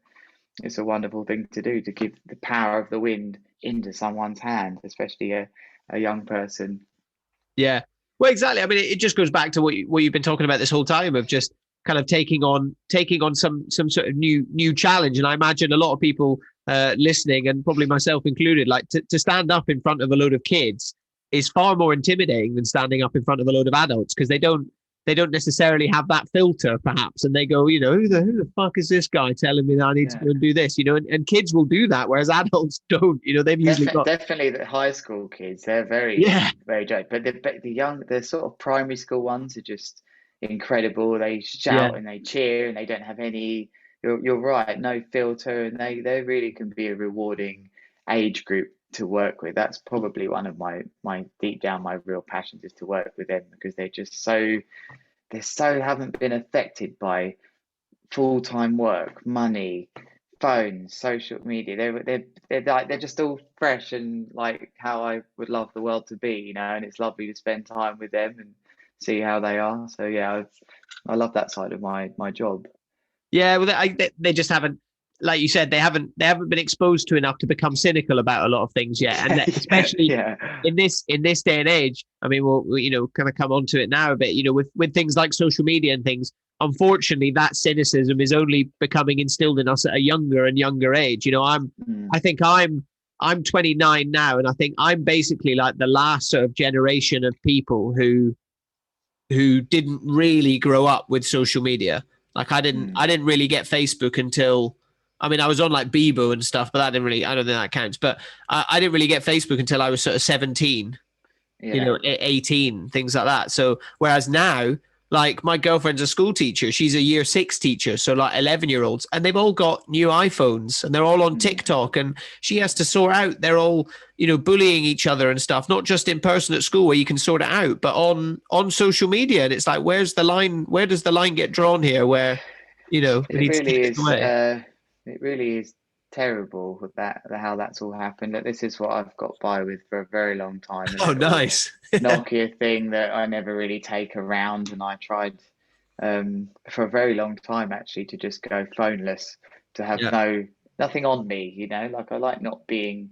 it's a wonderful thing to do, to give the power of the wind into someone's hand, especially a young person. Yeah. Well, exactly. I mean, it just goes back to what you've been talking about this whole time of just kind of taking on some sort of new challenge. And I imagine a lot of people listening, and probably myself included, like to stand up in front of a load of kids is far more intimidating than standing up in front of a load of adults, because they don't necessarily have that filter, perhaps, and they go, you know, who the fuck is this guy telling me that I need to Yeah. go and do this, you know, and kids will do that, whereas adults don't, you know, they've usually got, Definitely the high school kids, they're yeah, very judged. But the sort of primary school ones are just incredible. They yeah, shout and they cheer, and they don't have any, you're right, no filter, and they really can be a rewarding age group to work with. That's probably one of my deep down, my real passions is to work with them, because they haven't been affected by full-time work, money, phones, social media. They're just all fresh, and like how I would love the world to be, you know. And it's lovely to spend time with them and see how they are. So yeah, I love that side of my job. yeah. Well, they just haven't, like you said, they haven't been exposed to enough to become cynical about a lot of things yet, and that, Yeah, especially yeah, in this day and age. I mean, we'll you know, kind of come on to it now a bit, you know, with things like social media and things. Unfortunately, that cynicism is only becoming instilled in us at a younger and younger age. You know, mm, I think I'm 29 now, and I think I'm basically like the last sort of generation of people who didn't really grow up with social media. Like I didn't mm, I didn't really get Facebook until, I mean, I was on like Bebo and stuff, but that didn't really, I don't think that counts. But I didn't really get Facebook until I was sort of 17, you yeah, know, 18, things like that. So whereas now, like my girlfriend's a school teacher, she's a year six teacher, so like 11-year-olds, and they've all got new iPhones and they're all on mm. TikTok, and she has to sort out, they're all, you know, bullying each other and stuff, not just in person at school where you can sort it out, but on social media. And it's like, where's the line? Where does the line get drawn here where, you know, we It need to take really this is. away? It really is terrible with that, how that's all happened. That this is what I've got by with for a very long time. A Oh, little nice. Nokia thing that I never really take around, and I tried for a very long time actually to just go phoneless, to have Yeah. nothing on me. You know, like I like not being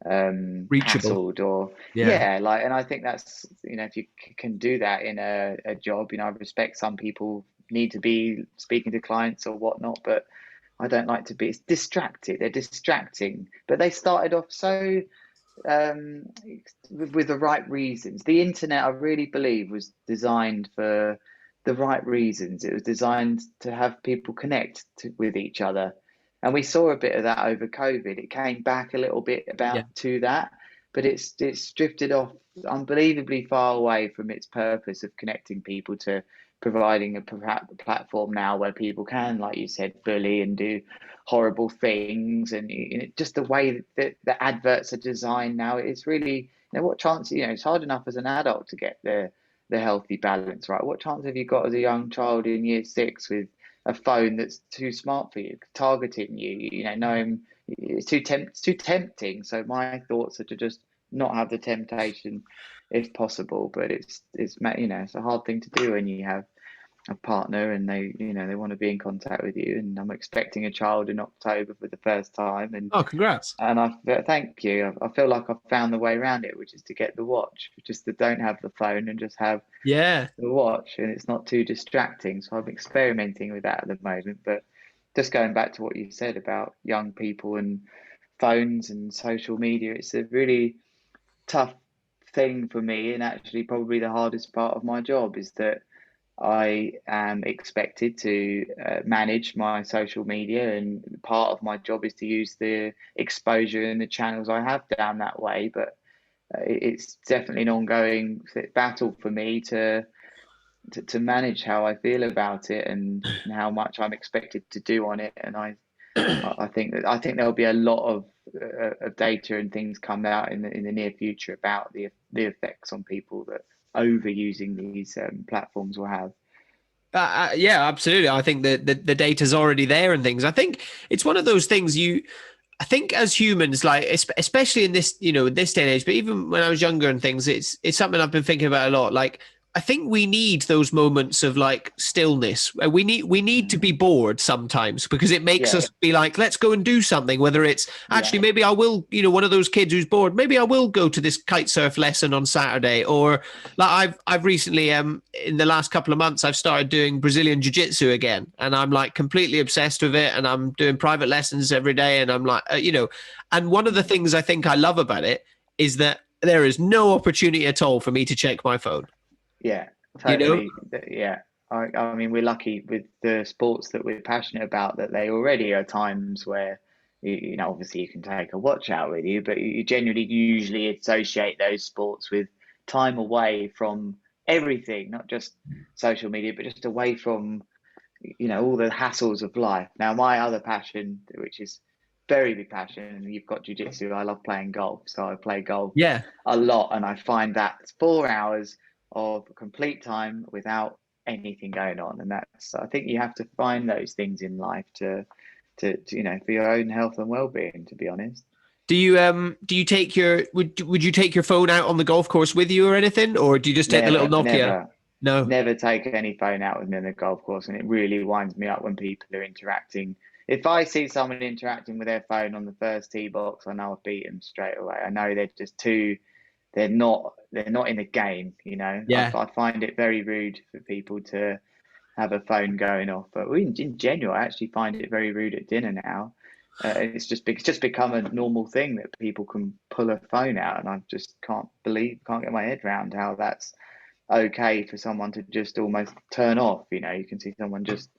Reachable. hassled, or Yeah. yeah, like, and I think that's, you know, if you can do that in a job, you know, I respect some people need to be speaking to clients or whatnot, but I don't like to be. It's distracted. They're distracting, but they started off so um, with the right reasons. The internet, I really believe, was designed for the right reasons. It was designed to have people connect with each other, and we saw a bit of that over COVID. It came back a little bit Yeah. about to that, but it's drifted off unbelievably far away from its purpose of connecting people, to providing a platform now where people can, like you said, bully and do horrible things, and just the way that the adverts are designed now, it's really, what chance, it's hard enough as an adult to get the healthy balance right. What chance have you got as a young child in year 6 with a phone that's too smart for you, targeting you, knowing it's too tempting. So my thoughts are to just not have the temptation if possible, but it's a hard thing to do when you have a partner and they want to be in contact with you. And I'm expecting a child in October for the first time, and Oh, congrats. thank you. I feel like I've found the way around it, which is to get the watch, just to don't have the phone and just have Yeah. the watch, and it's not too distracting. So I'm experimenting with that at the moment. But just going back to what you said about young people and phones and social media, it's a really tough thing for me, and actually probably the hardest part of my job is that I am expected to manage my social media, and part of my job is to use the exposure and the channels I have down that way. But it's definitely an ongoing battle for me to manage how I feel about it, and how much I'm expected to do on it. And I think there'll be a lot of data and things come out in the near future about the effects on people that overusing these platforms will have. Yeah, absolutely. I think that the data's already there and things. I think it's one of those things I think as humans, like especially in this, this day and age, but even when I was younger and things, it's something I've been thinking about a lot. Like, I think we need those moments of like stillness. We need to be bored sometimes, because it makes Yeah, us be like, let's go and do something. Whether it's actually, yeah, maybe I will, one of those kids who's bored. Maybe I will go to this kite surf lesson on Saturday, or like I've recently in the last couple of months I've started doing Brazilian jiu-jitsu again, and I'm like completely obsessed with it, and I'm doing private lessons every day, and I'm like, and one of the things I think I love about it is that there is no opportunity at all for me to check my phone. yeah, You know? totally. Yeah. I mean, we're lucky with the sports that we're passionate about, that they already are times where, obviously you can take a watch out with you, but you generally usually associate those sports with time away from everything, not just social media, but just away from, all the hassles of life. Now, my other passion, which is very big passion, and you've got jujitsu, I love playing golf. So I play golf Yeah. a lot, and I find that it's 4 hours of complete time without anything going on. And I think you have to find those things in life to for your own health and well-being, to be honest. Do you take would you take your phone out on the golf course with you or anything, or do you just take the little Never, Nokia? never, No. never take any phone out with me on the golf course, and it really winds me up when people are interacting. If I see someone interacting with their phone on the first tee box, I know I've beat them straight away. I know they're just too. They're not in the game. Yeah. I find it very rude for people to have a phone going off. But in general, I actually find it very rude at dinner now. It's just become a normal thing that people can pull a phone out, and I just can't get my head around how that's okay for someone to just almost turn off. You can see someone just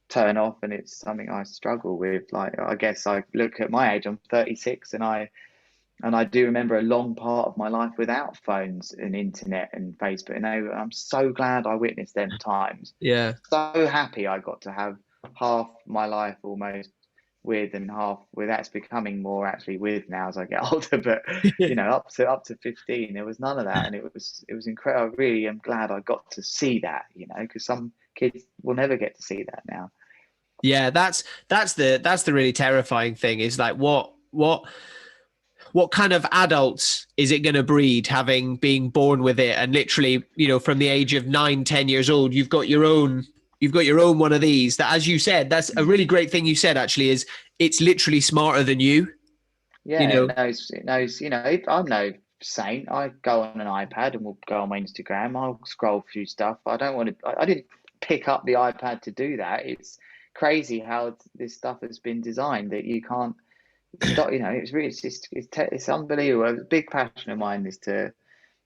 turn off, and it's something I struggle with. Like, I guess I look at my age, I'm 36, and I do remember a long part of my life without phones and internet and Facebook. And I'm so glad I witnessed them times. Yeah. So happy I got to have half my life almost with, and half with. That's becoming more actually with now as I get older. But up to 15, there was none of that, and it was incredible. I really am glad I got to see that. Because some kids will never get to see that now. Yeah, that's the really terrifying thing, is like what kind of adults is it going to breed, having being born with it, and literally, from the age of 9, 10 years old, you've got your own one of these, that, as you said, that's a really great thing you said, actually, is it's literally smarter than you. you Yeah, know it knows, I'm no saint. I go on an iPad and we'll go on my Instagram. I'll scroll through stuff. I don't want to, I didn't pick up the iPad to do that. It's crazy how this stuff has been designed that you can't stop, it's really, it's unbelievable. A big passion of mine is to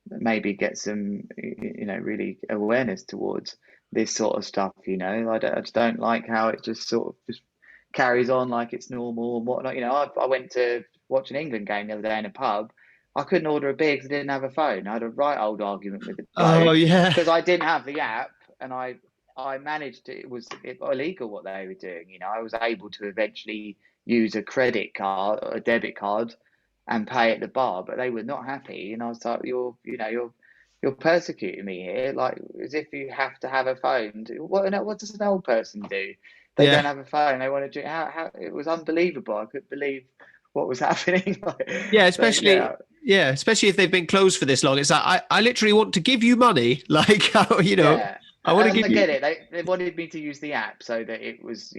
maybe get some, really awareness towards this sort of stuff. I just don't like how it just sort of just carries on like it's normal and whatnot. I went to watch an England game the other day in a pub. I couldn't order a beer because I didn't have a phone. I had a right old argument with the Oh bloke yeah. because I didn't have the app, and I managed it. It was illegal what they were doing. You know, I was able to eventually use a credit card or a debit card and pay at the bar, but they were not happy. And I was like, you're persecuting me here, like as if you have to have a phone. What does an old person do? They Yeah. don't have a phone. They want to do how it was unbelievable. I couldn't believe what was happening. Yeah, So yeah, especially if they've been closed for this long. It's like I literally want to give you money. Like yeah, I want to and give I you. get it. They wanted me to use the app so that it was,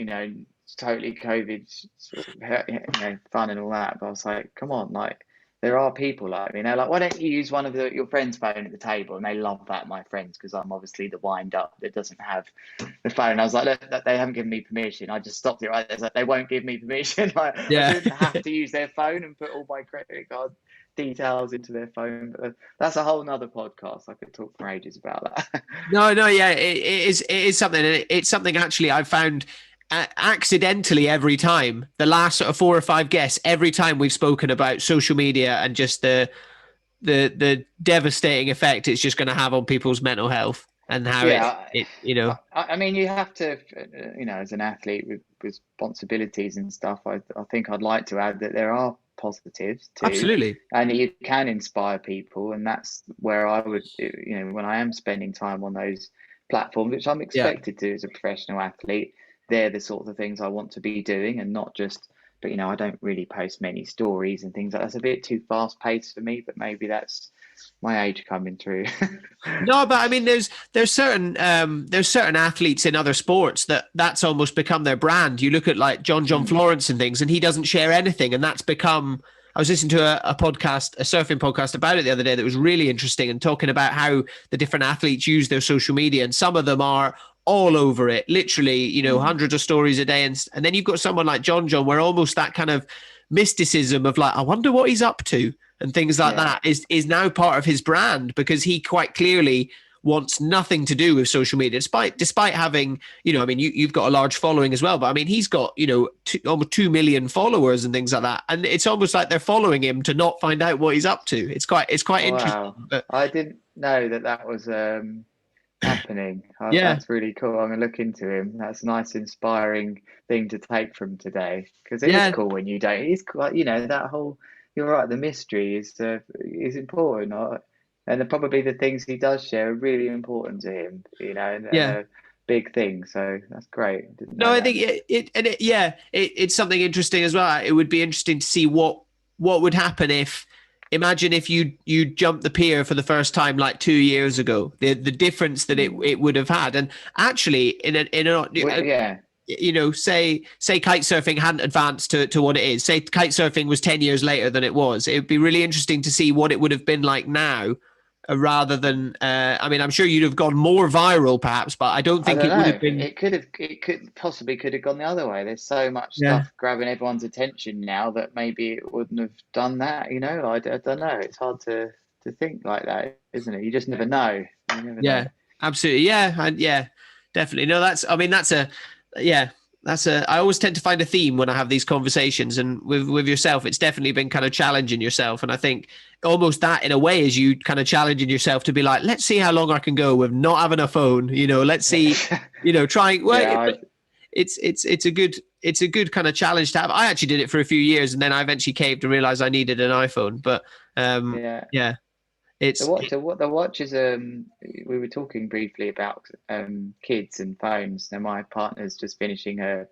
totally COVID sort of, fun and all that. But I was like, come on, like there are people like me. They're like, why don't you use one of your friend's phone at the table? And they love that, my friends, because I'm obviously the wind up that doesn't have the phone. I was like, look, they haven't given me permission. I just stopped it right there. Like, they won't give me permission. Like, I Yeah. didn't have to use their phone and put all my credit card details into their phone. But that's a whole nother podcast. I could talk for ages about that. No, no, yeah, it is something, and it's something actually I've found accidentally every time. The last sort of 4 or 5 guests, every time we've spoken about social media and just the devastating effect it's just going to have on people's mental health and how Yeah, I mean, you have to, as an athlete with responsibilities and stuff, I think I'd like to add that there are positives too, absolutely, and you can inspire people, and that's where I would, when I am spending time on those platforms, which I'm yeah. expected to as a professional athlete, they're the sort of things I want to be doing, and not just. But I don't really post many stories and things like that. That's a bit too fast paced for me, but maybe that's my age coming through. No, but I mean, there's certain athletes in other sports that's almost become their brand. You look at like John Mm, Florence and things, and he doesn't share anything, and that's become. I was listening to a podcast, a surfing podcast about it the other day that was really interesting and talking about how the different athletes use their social media, and some of them are all over it, literally, mm, hundreds of stories a day, and then you've got someone like John, where almost that kind of mysticism of like, I wonder what he's up to and things like yeah. that is now part of his brand because he quite clearly wants nothing to do with social media, despite having, I mean, you've got a large following as well, but I mean, he's got, almost 2 million followers and things like that. And it's almost like they're following him to not find out what he's up to. It's quite interesting. Wow. But I didn't know that was happening. yeah, That's really cool. I'm gonna look into him. That's a nice, inspiring thing to take from today because it is yeah, cool when you don't. It's quite, that whole. You're right. The mystery is important, and probably the things he does share are really important to him. And yeah. a big thing. So that's great. I didn't No, know I that. think it's something interesting as well. It would be interesting to see what would happen if, imagine if you jumped the pier for the first time like 2 years ago, the difference that it, Mm. it would have had. And actually, Yeah. say kite surfing hadn't advanced to what it is. Say kite surfing was 10 years later than it was. It would be really interesting to see what it would have been like now, rather than. I mean, I'm sure you'd have gone more viral, perhaps, but I don't I think don't it would know. have been. It could gone the other way. There's so much Yeah. stuff grabbing everyone's attention now that maybe it wouldn't have done that. I don't know. It's hard to think like that, isn't it? You just never know. You never know. Yeah, absolutely. Yeah, and yeah, definitely. No, I mean, yeah, I always tend to find a theme when I have these conversations, and with yourself, it's definitely been kind of challenging yourself, and I think almost that in a way is you kind of challenging yourself to be like, let's see how long I can go with not having a phone. Let's see, trying. Well, Yeah, I it's a good kind of challenge to have. I actually did it for a few years, and then I eventually caved and realized I needed an iPhone. But yeah. yeah, it's The watch is we were talking briefly about kids and phones. Now my partner's just finishing her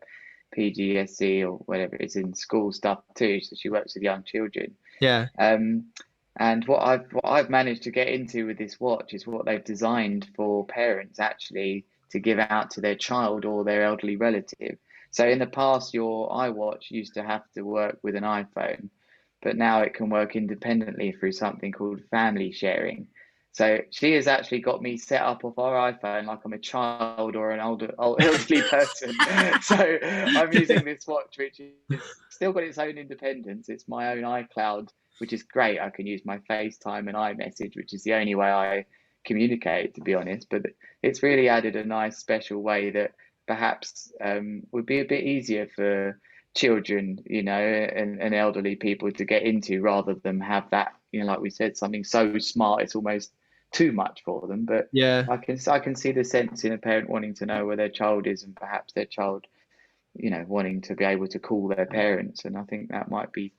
PGSE or whatever it's in school stuff too. So she works with young children. yeah, Um, and what I've managed to get into with this watch is what they've designed for parents actually to give out to their child or their elderly relative. So in the past, your iWatch used to have to work with an iPhone, but now it can work independently through something called family sharing. So she has actually got me set up off our iPhone like I'm a child or an elderly person. So I'm using this watch, which is still got its own independence. It's my own iCloud, which is great. I can use my FaceTime and iMessage, which is the only way I communicate, to be honest. But it's really added a nice special way that perhaps would be a bit easier for children, and elderly people to get into, rather than have that, like we said, something so smart it's almost too much for them. But Yeah. I can see the sense in a parent wanting to know where their child is, and perhaps their child, wanting to be able to call their parents. And I think that might be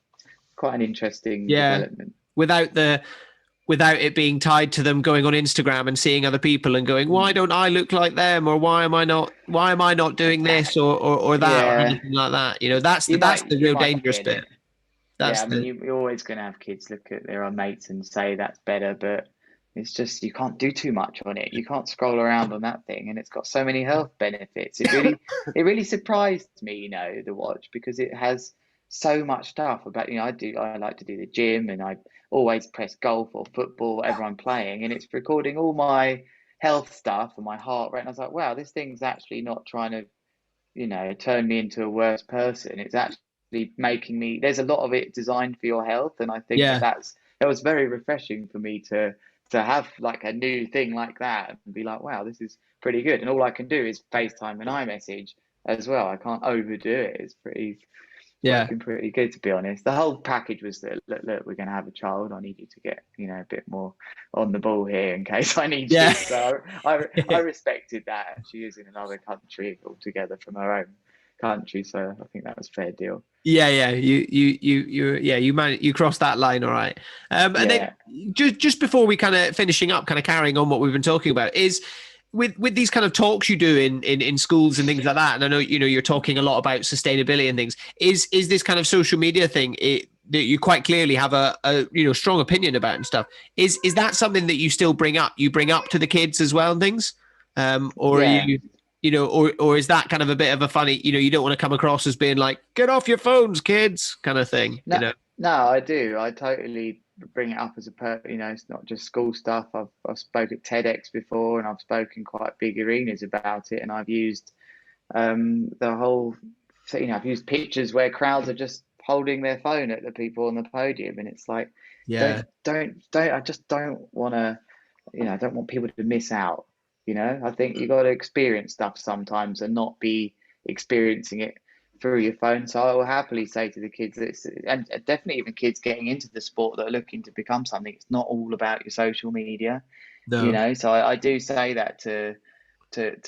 quite an interesting Yeah. development. Without it being tied to them going on Instagram and seeing other people and going, why don't I look like them, or why am I not doing this or that, or Yeah, anything like that? That's the you real might dangerous get bit. it. Yeah, That's I mean, the you're always going to have kids look at their own mates and say that's better, but it's just, you can't do too much on it. You can't scroll around on that thing, and it's got so many health benefits. It really surprised me, the watch, because it has so much stuff about, I like to do the gym, and I always press golf or football, whatever I'm playing, and it's recording all my health stuff and my heart rate. And I was like, wow, this thing's actually not trying to, turn me into a worse person. It's actually making me, there's a lot of it designed for your health. And I think yeah. that was very refreshing for me to have like a new thing like that and be like, wow, this is pretty good. And all I can do is FaceTime and iMessage as well. I can't overdo it. It's Yeah. working pretty good, to be honest. The whole package was that, look, we're going to have a child. I need you to get, a bit more on the ball here in case I need Yeah. you. So I respected that. She is in another country altogether from her own country, so I think that was a fair deal. Yeah. You crossed that line, all right. And then Yeah. just before we kind of finishing up, kind of carrying on what we've been talking about, is with these kind of talks you do in schools and things like that. And I know you're talking a lot about sustainability and things. Is this kind of social media thing that you quite clearly have a strong opinion about and stuff? Is that something that you still bring up? You bring up to the kids as well and things, or Yeah. are you, or is that kind of a bit of a funny, you don't want to come across as being like, get off your phones, kids, kind of thing, No, I do. I totally bring it up as it's not just school stuff. I've spoke at TEDx before, and I've spoken quite big arenas about it, and I've used the whole I've used pictures where crowds are just holding their phone at the people on the podium, and it's like, Yeah. don't. I just don't want to, I don't want people to miss out. I think you got to experience stuff sometimes and not be experiencing it through your phone. So I will happily say to the kids and definitely even kids getting into the sport that are looking to become something, it's not all about your social media. No. So I do say that to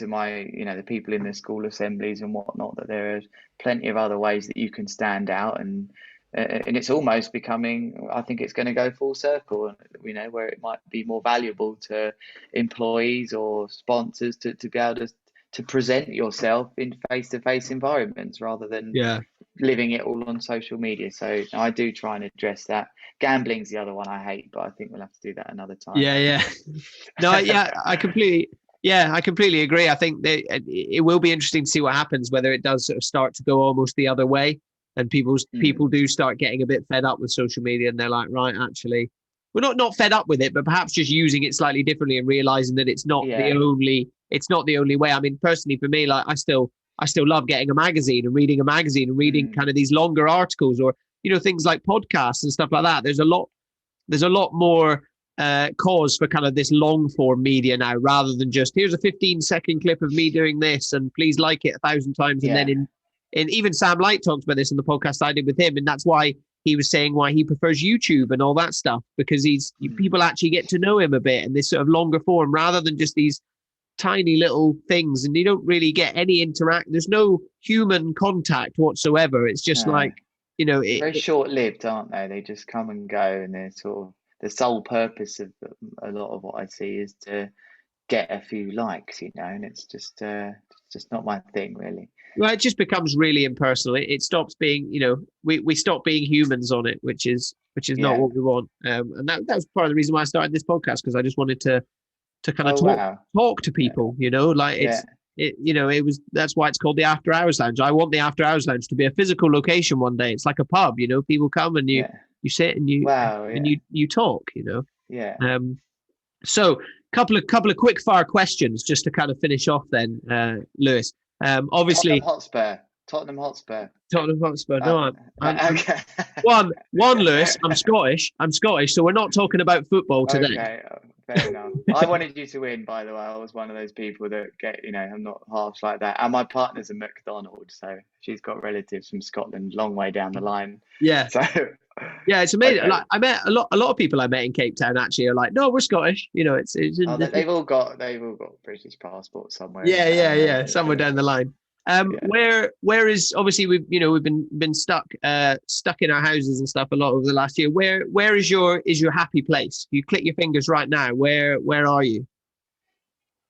my, the people in the school assemblies and whatnot, that there are plenty of other ways that you can stand out, and it's almost becoming, I think it's going to go full circle, where it might be more valuable to employees or sponsors to be able to present yourself in face-to-face environments rather than Yeah. living it all on social media. So I do try and address that. Gambling's the other one I hate, but I think we'll have to do that another time. Yeah. No, I completely agree. I think that it will be interesting to see what happens, whether it does sort of start to go almost the other way, and people do start getting a bit fed up with social media, and they're like, right, actually, we're not fed up with it, but perhaps just using it slightly differently and realizing that it's not the only way. I mean, personally, for me, like I still love getting a magazine and reading kind of these longer articles, or things like podcasts and stuff like that. There's a lot more cause for kind of this long form media now, rather than just here's a 15-second clip of me doing this and please like it 1,000 times. And then in even Sam Light talks about this in the podcast I did with him, and that's why he was saying why he prefers YouTube and all that stuff, because people actually get to know him a bit in this sort of longer form rather than just these tiny little things, and you don't really get any there's no human contact whatsoever. It's just like, very short-lived, aren't they? They just come and go, and they're sort of the sole purpose of a lot of what I see is to get a few likes, and it's just not my thing, really. Well, it just becomes really impersonal. It stops being, we stop being humans on it, which is not what we want. And that was part of the reason why I started this podcast, because I just wanted to kind of talk to people, that's why it's called the After Hours Lounge. I want the After Hours Lounge to be a physical location one day. It's like a pub, people come and you sit and you talk, Yeah. So couple of quick fire questions just to kind of finish off then, Lewis. Obviously Tottenham Hotspur. No, I'm Okay. one, Lewis. I'm Scottish. So we're not talking about football today. Okay. Fair enough. I wanted you to win, by the way. I was one of those people that I'm not harsh like that. And my partner's a McDonald, so she's got relatives from Scotland, long way down the line. Yeah. So Yeah, it's I amazing. go. Like I met a lot of people I met in Cape Town actually are like, no, we're Scottish. Oh, they've all got British passports somewhere yeah, yeah, down there. yeah, somewhere down the line. Yeah. Where is obviously we've been stuck in our houses and stuff a lot over the last year. Where is your happy place? You click your fingers right now. Where are you?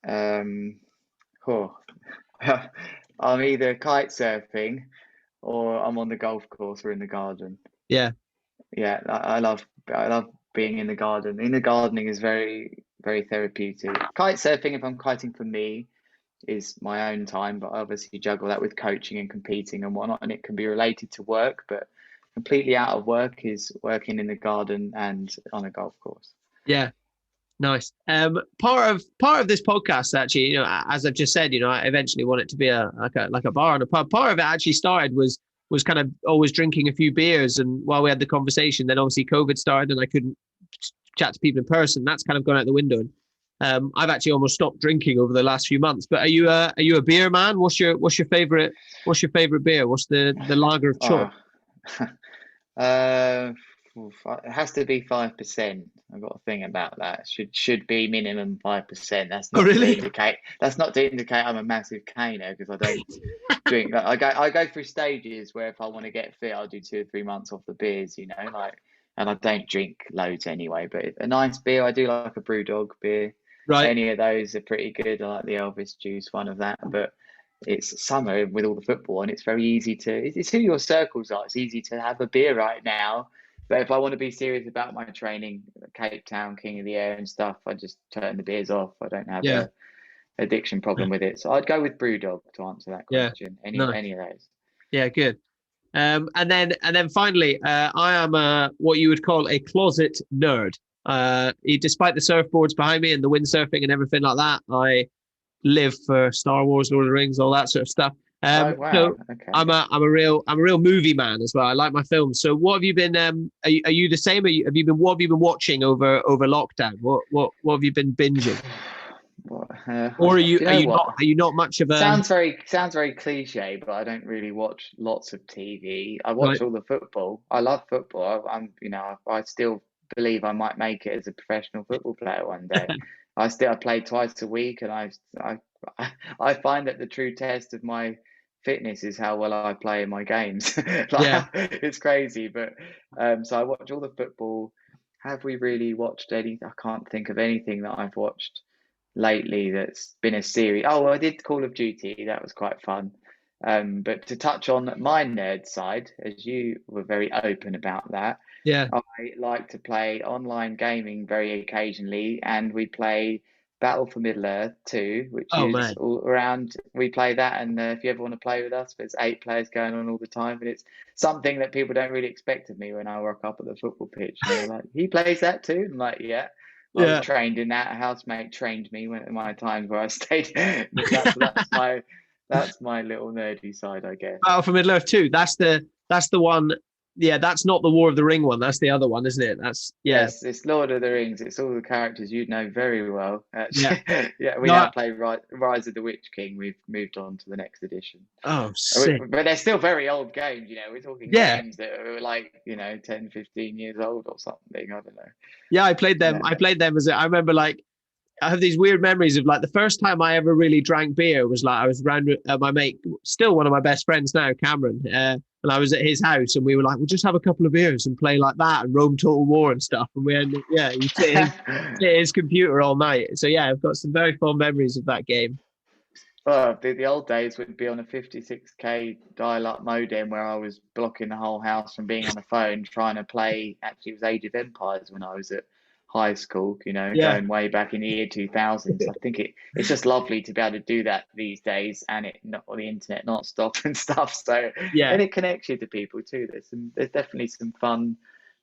Um. Oh, I'm either kite surfing or I'm on the golf course or in the garden. Yeah, Yeah, I love being in the garden. In the gardening is very, very therapeutic. Kite surfing, if I'm kiting for me, is my own time, but I obviously juggle that with coaching and competing and whatnot, and it can be related to work, but completely out of work is working in the garden and on a golf course. yeah. Nice. Part of this podcast, actually, as I've just said, I eventually want it to be like a bar and a pub. Part of it actually started was kind of always drinking a few beers, and while we had the conversation, then obviously COVID started, and I couldn't chat to people in person. That's kind of gone out the window. And I've actually almost stopped drinking over the last few months. But are you a beer man? What's your favorite beer? What's the lager of choice? Oh. uh, it has to be 5%. I've got a thing about that. Should be minimum 5%. That's Oh, not to really? indicate. That's not to indicate I'm a massive caner because I don't drink. I go through stages where if I want to get fit, I'll do 2 or 3 months off the beers. And I don't drink loads anyway. But a nice beer, I do like a BrewDog beer. Right. Any of those are pretty good. I like the Elvis juice one of that, but it's summer with all the football, and it's very easy it's who your circles are. It's easy to have a beer right now, but if I want to be serious about my training, Cape Town, King of the Air and stuff, I just turn the beers off. I don't have Yeah. a addiction problem with it, so I'd go with BrewDog to answer that Yeah. question. Any Nice. any of those. Yeah. Good. And then finally, I am what you would call a closet nerd. Despite the surfboards behind me and the windsurfing and everything like that, I live for Star Wars, Lord of the Rings, all that sort of stuff. Oh wow, So okay. I'm a real movie man as well. I like my films. So what have you been? Are you the same? What have you been watching over lockdown? What have you been binging? Or are Do you you are know you what? not are you not much of a Sounds very cliche, but I don't really watch lots of TV. I right? watch all the football. I love football. I still believe I might make it as a professional football player one day. I play twice a week, and I I find that the true test of my fitness is how well I play in my games. Yeah. Like, it's crazy, but so I watch all the football. Have we really watched any? I can't think of anything that I've watched lately that's been a series. Oh, well, I did Call of Duty. That was quite fun. But to touch on my nerd side, as you were very open about that, Yeah. I like to play online gaming very occasionally, and we play Battle for Middle Earth 2, which Oh is man. all around. We play that, and if you ever want to play with us, there's 8 players going on all the time, and it's something that people don't really expect of me when I rock up at the football pitch. And they're like, "He plays that too?" I'm like, "Yeah." I was Yeah. trained in that. A housemate trained me when at my times where I stayed. That's my little nerdy side, I guess. Battle for Middle Earth 2. That's the one. Yeah, that's not the War of the Ring one. That's the other one, isn't it? That's yeah. Yes, it's Lord of the Rings. It's all the characters you know very well. Yeah. Actually, yeah, we now No. play Rise of the Witch King. We've moved on to the next edition. Oh, sick. But they're still very old games. We're talking Yeah. games that are like 10, 15 years old or something. I don't know. Yeah, I played them. Yeah. I played them I remember like I have these weird memories of like the first time I ever really drank beer was like I was around my mate, still one of my best friends now, Cameron, and I was at his house and we were like, we'll just have a couple of beers and play like that and Rome Total War and stuff. And we ended, yeah, you sit at his computer all night. So yeah, I've got some very fond memories of that game. Well, the old days would be on a 56k dial-up modem where I was blocking the whole house from being on the phone trying to play. Actually, it was Age of Empires when I was at high school. Yeah, Going way back in the year 2000s. I think it's just lovely to be able to do that these days, and it not on the internet not stop and stuff. So yeah, and it connects you to people too. There's definitely some fun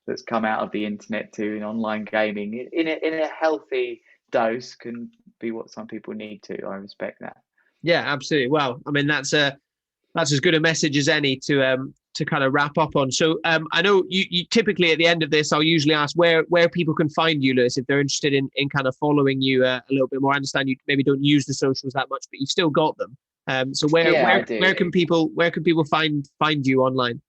that's come out of the internet too, in online gaming. In a healthy dose can be what some people need to. I respect that. yeah, absolutely. Well, I mean that's as good a message as any to kind of wrap up on. So I know you typically at the end of this, I'll usually ask where people can find you, Lewis, if they're interested in kind of following you a little bit more. I understand you maybe don't use the socials that much, but you've still got them. So Yeah, I do. where can people find you online?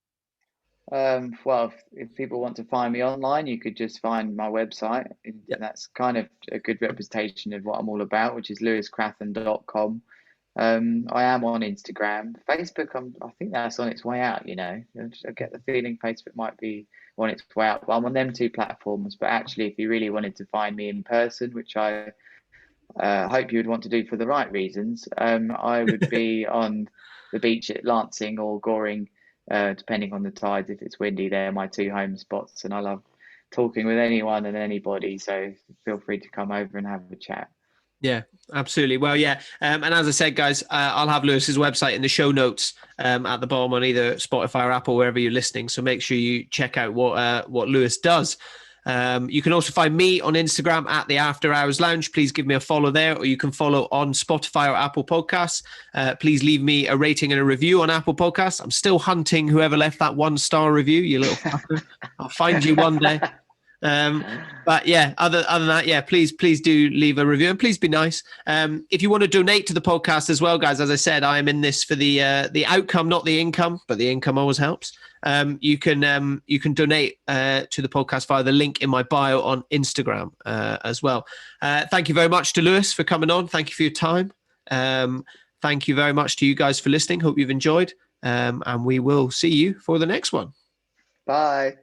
Well, if people want to find me online, you could just find my website. And Yeah. that's kind of a good representation of what I'm all about, which is lewiscrathern.com. I am on Instagram. Facebook, I think that's on its way out, you know. I get the feeling Facebook might be on its way out. But I'm on them two platforms. But actually, if you really wanted to find me in person, which I hope you would want to do for the right reasons, I would be on the beach at Lancing or Goring, depending on the tides. If it's windy, they're my two home spots, and I love talking with anyone and anybody. So feel free to come over and have a chat. Yeah, absolutely. Well, yeah. And as I said, guys, I'll have Lewis's website in the show notes at the bottom on either Spotify or Apple, wherever you're listening. So make sure you check out what Lewis does. You can also find me on Instagram at the After Hours Lounge. Please give me a follow there, or you can follow on Spotify or Apple Podcasts. Please leave me a rating and a review on Apple Podcasts. I'm still hunting whoever left that 1-star review, you little fucker. I'll find you one day. But yeah, other than that, yeah, please do leave a review and please be nice. If you want to donate to the podcast as well, guys, as I said, I am in this for the outcome, not the income, but the income always helps. You can donate to the podcast via the link in my bio on Instagram as well. Thank you very much to Lewis for coming on. Thank you for your time. Thank you very much to you guys for listening. Hope you've enjoyed. And we will see you for the next one. Bye.